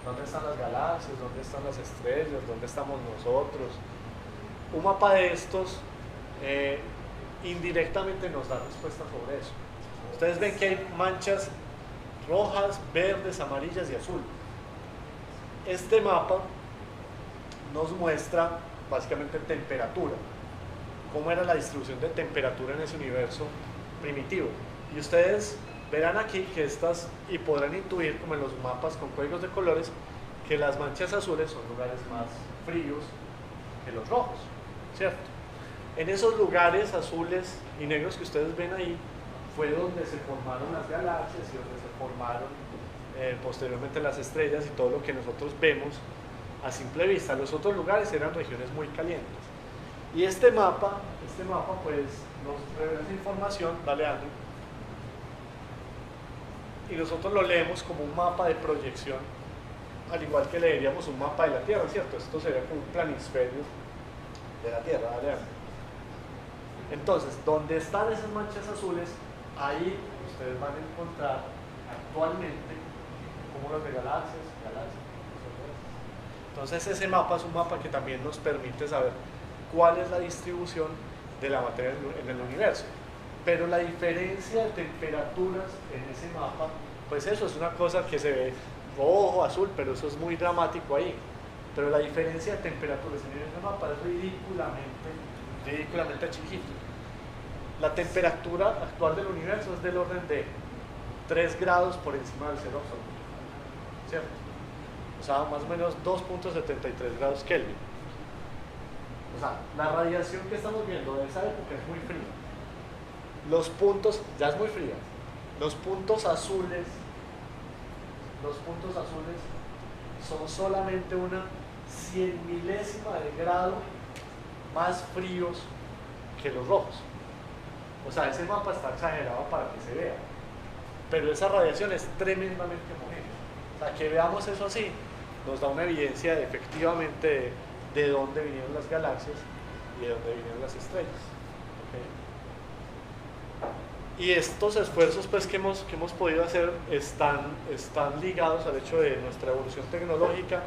dónde están las galaxias? ¿Dónde están las estrellas? ¿Dónde estamos nosotros? Un mapa de estos indirectamente nos da respuesta sobre eso. Ustedes ven que hay manchas rojas, verdes, amarillas y azul. Este mapa nos muestra básicamente temperatura, cómo era la distribución de temperatura en ese universo primitivo. Y ustedes verán aquí que y podrán intuir, como en los mapas con códigos de colores, que las manchas azules son lugares más fríos que los rojos, ¿cierto? En esos lugares azules y negros que ustedes ven ahí, fue donde se formaron las galaxias y donde se formaron posteriormente las estrellas y todo lo que nosotros vemos a simple vista. Los otros lugares eran regiones muy calientes. Y este mapa pues nos revela esa información, dale Andrew, y nosotros lo leemos como un mapa de proyección, al igual que leeríamos un mapa de la Tierra, ¿cierto? Esto sería como un planisferio de la Tierra, dale Andrew. Entonces, donde están esas manchas azules, ahí ustedes van a encontrar actualmente cúmulos de galaxias. Entonces ese mapa es un mapa que también nos permite saber cuál es la distribución de la materia en el universo. Pero la diferencia de temperaturas en ese mapa, pues eso es una cosa que se ve rojo, azul, pero eso es muy dramático ahí. pero la diferencia de temperaturas en ese mapa es ridículamente chiquita. La temperatura actual del universo es del orden de 3 grados por encima del cero absoluto, ¿cierto? O sea, más o menos 2.73 grados Kelvin. O sea, la radiación que estamos viendo de esa época es muy fría. Los puntos, ya es muy fría. Los puntos azules son solamente una 100 milésima de grado más fríos que los rojos. O sea, ese mapa está exagerado para que se vea, pero esa radiación es tremendamente homogénea. O sea, que veamos eso así nos da una evidencia de, efectivamente de dónde vinieron las galaxias y de dónde vinieron las estrellas. ¿Okay? Y estos esfuerzos pues, que hemos podido hacer están ligados al hecho de nuestra evolución tecnológica.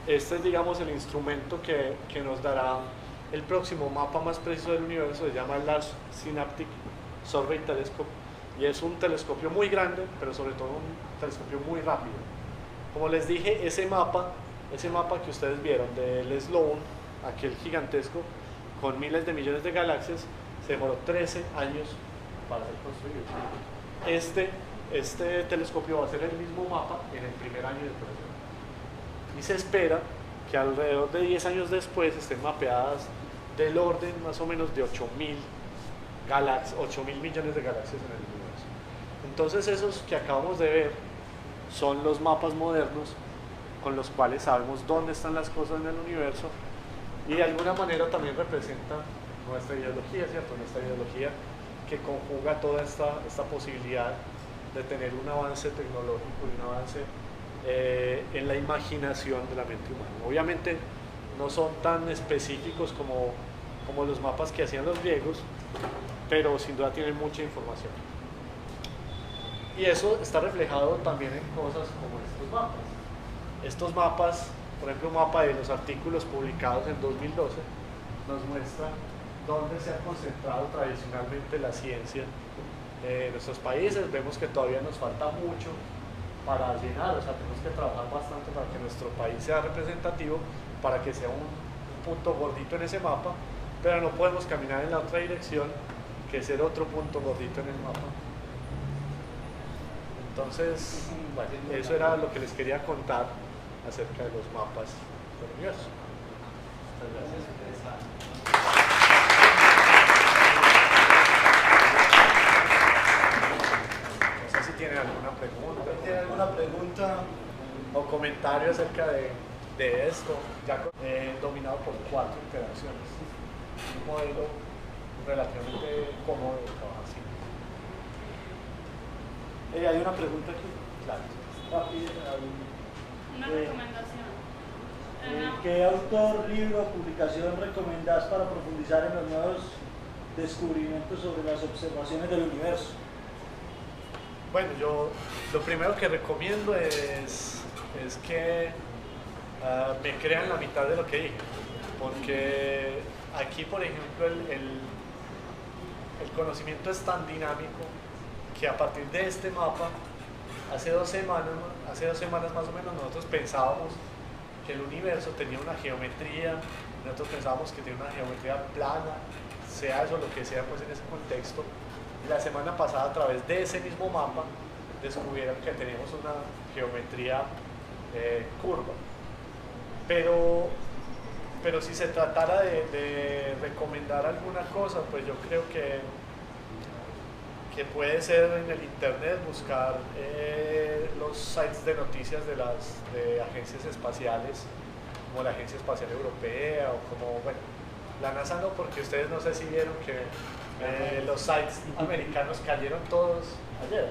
Este es, digamos, el instrumento que nos dará el próximo mapa más preciso del universo. Se llama el Large Synaptic Survey Telescope y es un telescopio muy grande, pero sobre todo un telescopio muy rápido. Como les dije, ese mapa que ustedes vieron del Sloan, aquel gigantesco con miles de millones de galaxias, se demoró 13 años para ser construido. Este telescopio va a ser el mismo mapa en el primer año de operación. Y se espera que alrededor de 10 años después estén mapeadas del orden más o menos de 8.000 millones de galaxias en el universo. Entonces esos que acabamos de ver son los mapas modernos con los cuales sabemos dónde están las cosas en el universo y de alguna manera también representan nuestra ideología, ¿cierto? Nuestra ideología que conjuga toda esta posibilidad de tener un avance tecnológico y un avance en la imaginación de la mente humana. Obviamente no son tan específicos como los mapas que hacían los griegos, pero sin duda tienen mucha información. Y eso está reflejado también en cosas como estos mapas. Estos mapas, por ejemplo, un mapa de los artículos publicados en 2012, nos muestra dónde se ha concentrado tradicionalmente la ciencia en nuestros países. Vemos que todavía nos falta mucho para llenar, o sea, tenemos que trabajar bastante para que nuestro país sea representativo, para que sea un punto gordito en ese mapa, pero no podemos caminar en la otra dirección que ser otro punto gordito en el mapa. Entonces, bueno, eso era lo que les quería contar acerca de los mapas del universo. Muchas gracias. No sé si tienen alguna pregunta. ¿Tienen alguna pregunta o comentario acerca de esto, ya dominado por 4 interacciones. Un modelo relativamente cómodo de trabajar así. Hay una pregunta aquí. Claro. Una recomendación. ¿Qué autor, libro o publicación recomendás para profundizar en los nuevos descubrimientos sobre las observaciones del universo? Bueno, yo lo primero que recomiendo es que me crean la mitad de lo que dije, porque aquí, por ejemplo, el conocimiento es tan dinámico que a partir de este mapa, hace dos semanas más o menos, nosotros pensábamos que el universo tenía una geometría, nosotros pensábamos que tenía una geometría plana, sea eso lo que sea pues en ese contexto. Y la semana pasada, a través de ese mismo mapa, descubrieron que teníamos una geometría curva. Pero si se tratara de recomendar alguna cosa, pues yo creo que puede ser en el internet buscar los sites de noticias de agencias espaciales, como la Agencia Espacial Europea o como, bueno, la NASA no, porque ustedes no sé si vieron que los sites americanos cayeron todos ayer.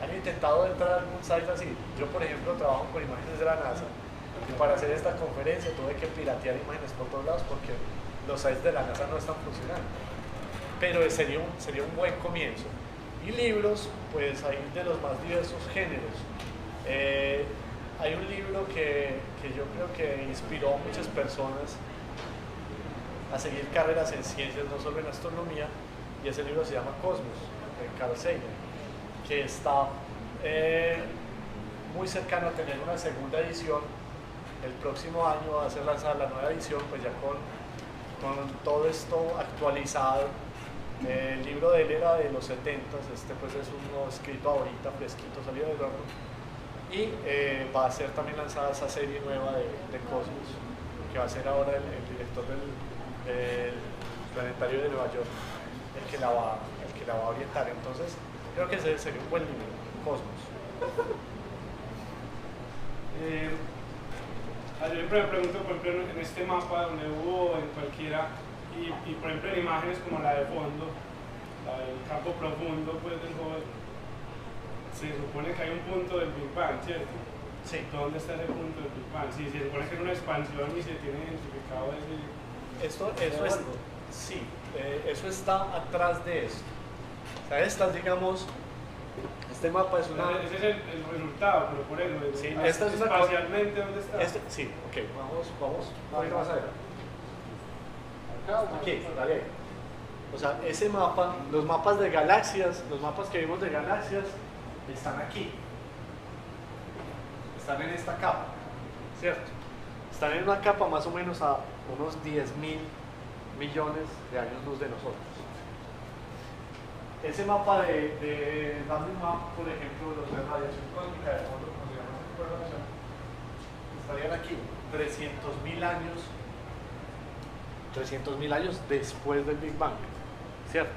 Han intentado entrar a algún site así. Yo, por ejemplo, trabajo con imágenes de la NASA y para hacer esta conferencia tuve que piratear imágenes por todos lados porque los sites de la NASA no están funcionando. Pero sería un buen comienzo. Y libros, pues hay de los más diversos géneros. Hay un libro que yo creo que inspiró a muchas personas a seguir carreras en ciencias, no solo en astronomía, y ese libro se llama Cosmos, de Carl Sagan, que está muy cercano a tener una segunda edición, el próximo año va a ser lanzada la nueva edición, pues ya con todo esto actualizado. El libro de él era de los 70s, este pues es uno escrito ahorita, fresquito, salido del horno. Y va a ser también lanzada esa serie nueva de Cosmos, que va a ser ahora el director del Planetario de Nueva York, el que la va a orientar. Entonces, creo que ese sería un buen libro, Cosmos. Yo siempre me pregunto, por ejemplo, en este mapa donde hubo en cualquiera, y por ejemplo en imágenes como la de fondo, la del campo profundo, pues del Hubble, se supone que hay un punto del Big Bang, ¿cierto? Sí. ¿Dónde está ese punto del Big Bang? Sí, se supone que es una expansión y se tiene identificado ese... Eso está atrás de esto. O sea, digamos, este mapa es una... Ese es el resultado, pero por eso, sí, esta es una espacialmente, ¿dónde está? Sí, ok, vamos a ir más adelante. Aquí, dale. O sea, ese mapa, los mapas de galaxias, los mapas que vimos de galaxias, están aquí. Están en esta capa, ¿cierto? Están en una capa más o menos a unos 10.000 millones de años luz de nosotros. Ese mapa de Random Map, por ejemplo, los de radiación cósmica, de fondo, como se llama esta información, estarían aquí 300.000 años. 300.000 años después del Big Bang, ¿cierto?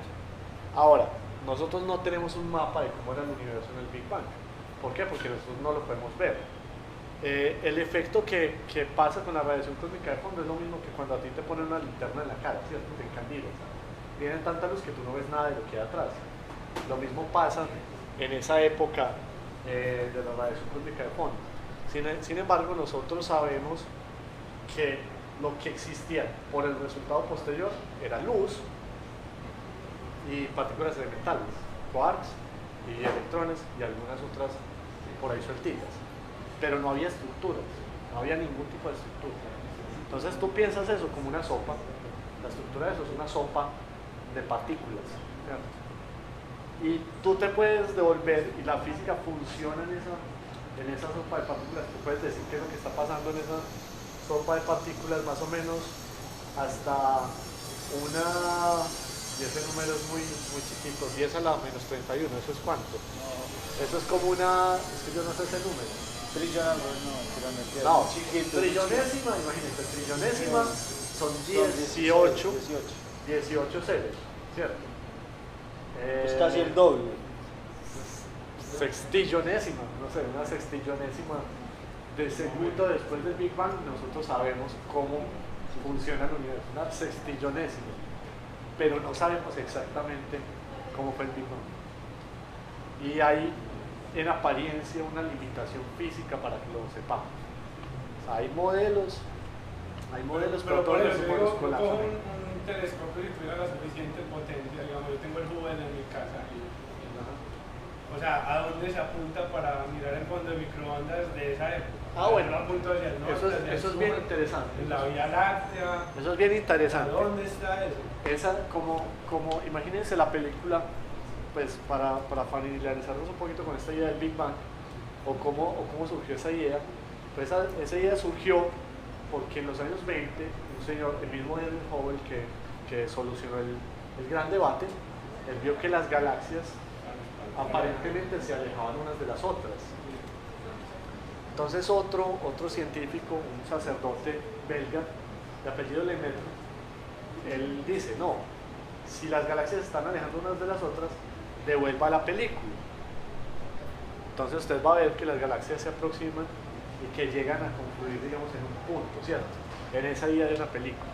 Ahora, nosotros no tenemos un mapa de cómo era el universo en el Big Bang. ¿Por qué? Porque nosotros no lo podemos ver. El efecto que pasa con la radiación cósmica de fondo es lo mismo que cuando a ti te ponen una linterna en la cara, ¿cierto? Te encandilas. Viene tanta luz que tú no ves nada de lo que hay atrás. Lo mismo pasa en esa época de la radiación cósmica de fondo. Sin embargo, nosotros sabemos que lo que existía por el resultado posterior era luz y partículas elementales, quarks y electrones y algunas otras por ahí sueltillas, pero no había estructuras, no había ningún tipo de estructura. Entonces tú piensas eso como una sopa, la estructura de eso es una sopa de partículas, ¿cierto? Y tú te puedes devolver y la física funciona en esa sopa de partículas. Tú puedes decir qué es lo que está pasando en esa sopa de partículas más o menos hasta una, y ese número es muy chiquito, 10 a la menos 31, ¿eso es cuánto? Eso es como una, es que yo no sé ese número. No, trillonésima, imagínate, trillonésima son 18 ceros, ¿cierto? Es casi el doble. Sextillonésima, no sé, una sextillonésima de segundo después del Big Bang. Nosotros sabemos cómo funciona el universo, una sextillonésima, pero no sabemos exactamente cómo fue el Big Bang. Y hay en apariencia una limitación física para que lo sepamos. O sea, hay modelos, pero todos los humanos colapsan. Un telescopio si tuviera la suficiente potencia, digamos, yo tengo el Hubble en mi casa o sea, ¿a dónde se apunta para mirar el fondo de microondas de esa época? Bueno, apunto hacia el norte, eso es bien interesante. En la Vía Láctea. Eso es bien interesante. ¿Dónde está eso? Esa, como imagínense la película, pues para familiarizarnos un poquito con esta idea del Big Bang, o cómo surgió esa idea. Pues esa idea surgió porque en los años 20, un señor, el mismo Edwin Hubble, que solucionó el gran debate, él vio que las galaxias aparentemente se alejaban unas de las otras. Entonces otro científico, un sacerdote belga de apellido Lemaitre, él dice, no, si las galaxias están alejando unas de las otras, devuelva la película. Entonces usted va a ver que las galaxias se aproximan y que llegan a confluir, digamos, en un punto, ¿cierto? En esa idea de una película.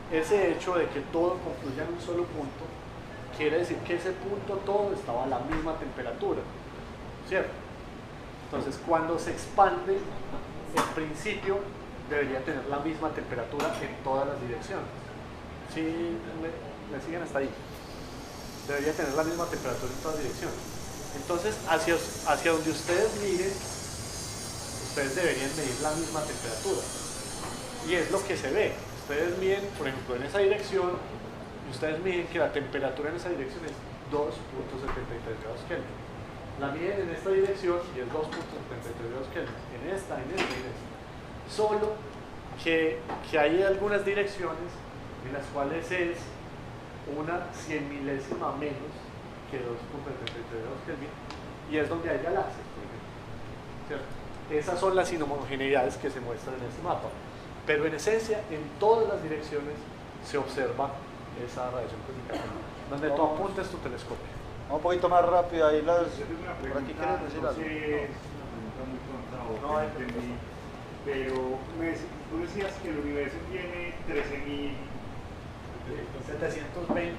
Ese hecho de que todo confluya en un solo punto quiere decir que ese punto todo estaba a la misma temperatura, ¿cierto? Entonces cuando se expande, en principio debería tener la misma temperatura en todas las direcciones. ¿Sí me siguen hasta ahí? Debería tener la misma temperatura en todas direcciones. Entonces hacia donde ustedes miren, ustedes deberían medir la misma temperatura. Y es lo que se ve. Ustedes miden, por ejemplo, en esa dirección, y ustedes miden que la temperatura en esa dirección es 2.73 grados Kelvin. la miden en esta dirección y es 2.32 Kelvin, en esta y en esta. Solo que hay algunas direcciones en las cuales es una 100 milésima menos que 2.32 Kelvin y es donde hay galaxias, por ejemplo, ¿cierto? Esas son las inhomogeneidades que se muestran en este mapa, pero en esencia en todas las direcciones se observa esa radiación cósmica donde tú apuntes tu telescopio. Vamos un poquito más rápido ahí las... Yo tengo una Por aquí pregunta, quieres decir no algo. sé, es una pregunta muy tonta o No, que no entendí, pero tú decías que el universo tiene 13.000 720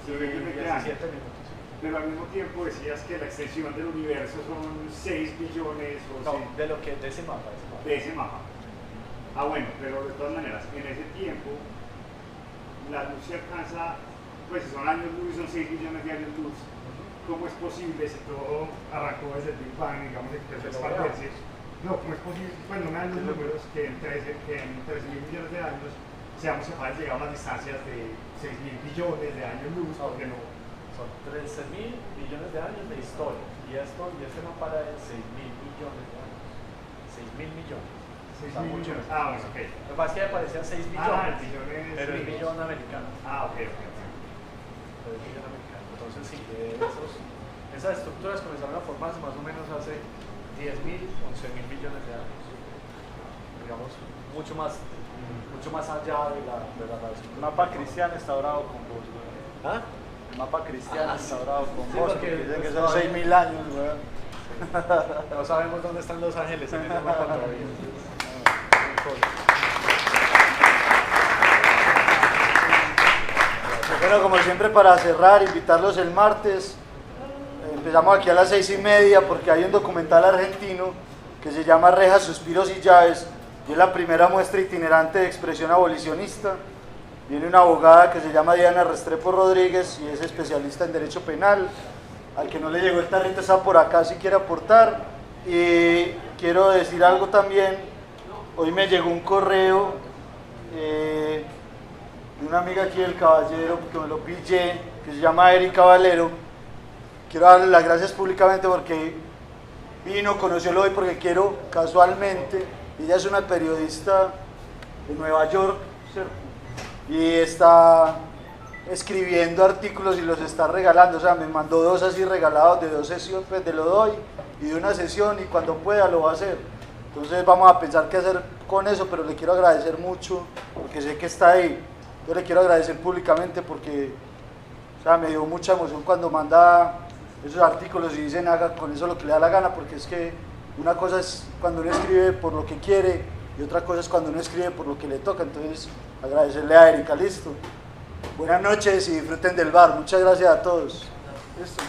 y 17 minutos. pero al mismo tiempo decías que la extensión del universo son 6 billones o No, seis- de ese mapa. de ese mapa. Ah, bueno, pero de todas maneras, en ese tiempo la luz se alcanza, pues si son años luz, son 6 billones de años luz. ¿Cómo es posible si todo arrancó desde el Big Bang, digamos, que empezó a expandirse? No, ¿cómo es posible? Pues no me dan los números que en 13.000 millones de años seamos capaces de llegar a unas distancias de 6.000 billones de años luz, porque no. Son 13.000 millones de años de historia y este mapa era de 6.000 millones de años. 6.000 millones. 6.000 millones. Ah, bueno, ok. Lo que pasa es que me parecía 6 billones, Ah, el billón es pero es gringos. billón americano. Ah, ok, ok. Pero es billón americano. Entonces sí, esas estructuras comenzaron a formarse más o menos hace 10.000, 11.000 millones de años. Digamos, mucho más allá de la radiación. El mapa cristiano está bravo con vos, güey. ¿Ah? El mapa cristiano está bravo con Sí, vos, porque porque dicen que pues, son 6.000 años, güey. No sabemos dónde están los ángeles en ese mapa todavía. Bueno, como siempre, para cerrar, invitarlos el martes. Empezamos aquí a las 6:30 porque hay un documental argentino que se llama Rejas, Suspiros y Llaves y es la primera muestra itinerante de expresión abolicionista. Viene una abogada que se llama Diana Restrepo Rodríguez y es especialista en derecho penal. Al que no le llegó el tarrito está por acá si quiere aportar. Y quiero decir algo también. Hoy me llegó un correo de una amiga aquí del Caballero, que me lo pillé, que se llama Erika Valero. Quiero darle las gracias públicamente porque vino, conoció el hoy, porque quiero casualmente, ella es una periodista de Nueva York, ¿cierto? Y está escribiendo artículos y los está regalando, o sea, me mandó 2 así regalados de 2 sesiones, pues de lo doy y de una sesión y cuando pueda lo va a hacer. Entonces vamos a pensar qué hacer con eso, pero le quiero agradecer mucho porque sé que está ahí. Yo le quiero agradecer públicamente porque, o sea, me dio mucha emoción cuando manda esos artículos y dicen haga con eso lo que le da la gana, porque es que una cosa es cuando uno escribe por lo que quiere y otra cosa es cuando uno escribe por lo que le toca. Entonces agradecerle a Erika, listo. Buenas noches y disfruten del bar, muchas gracias a todos. Listo.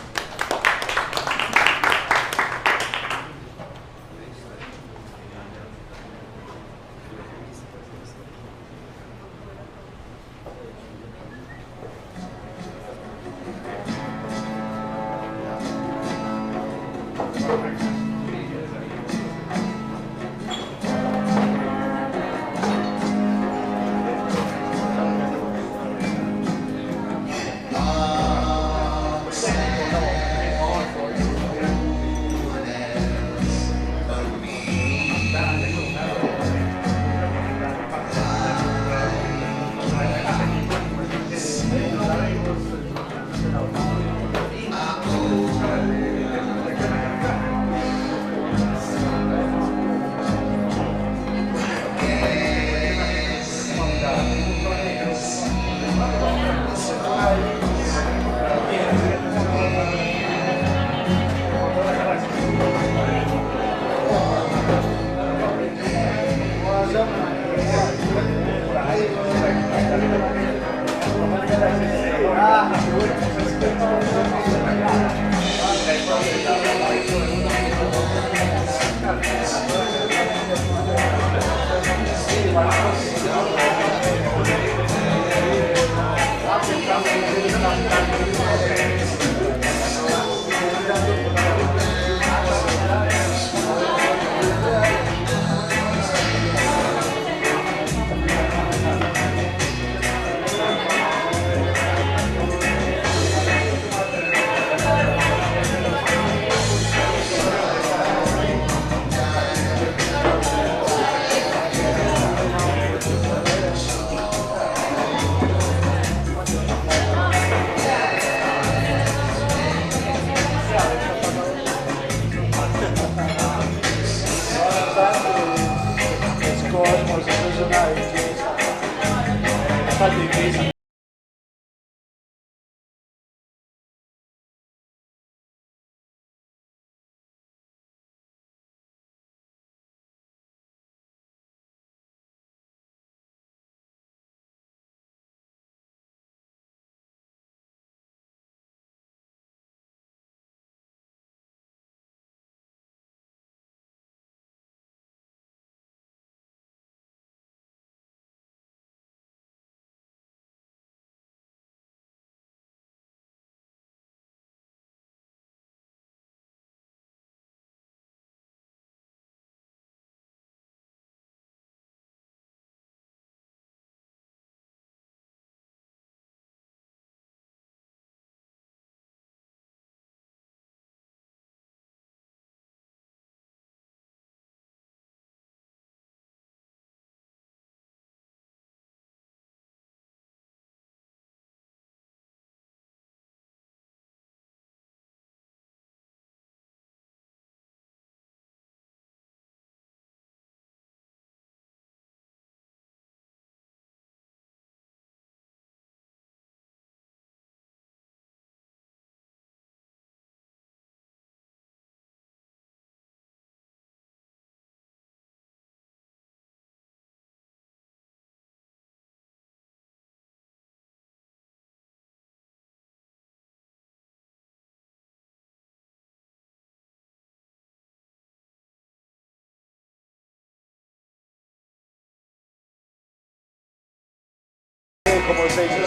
6 o 7.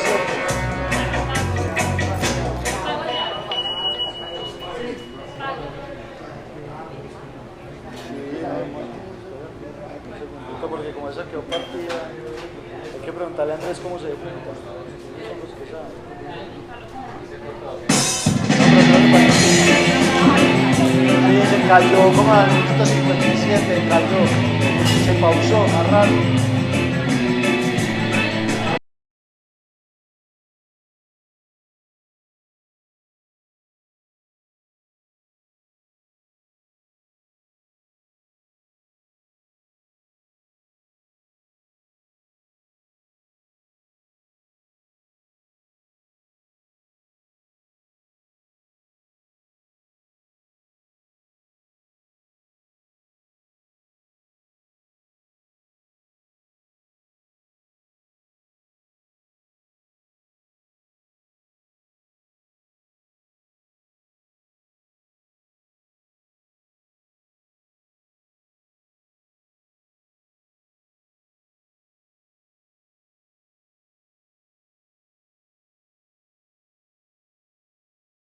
Porque como esa quedó partida, hay que preguntarle a Andrés cómo se dio cuenta. Ellos son los que saben. Sí, se cayó como al minuto 57, cayó, se pausó más rápido.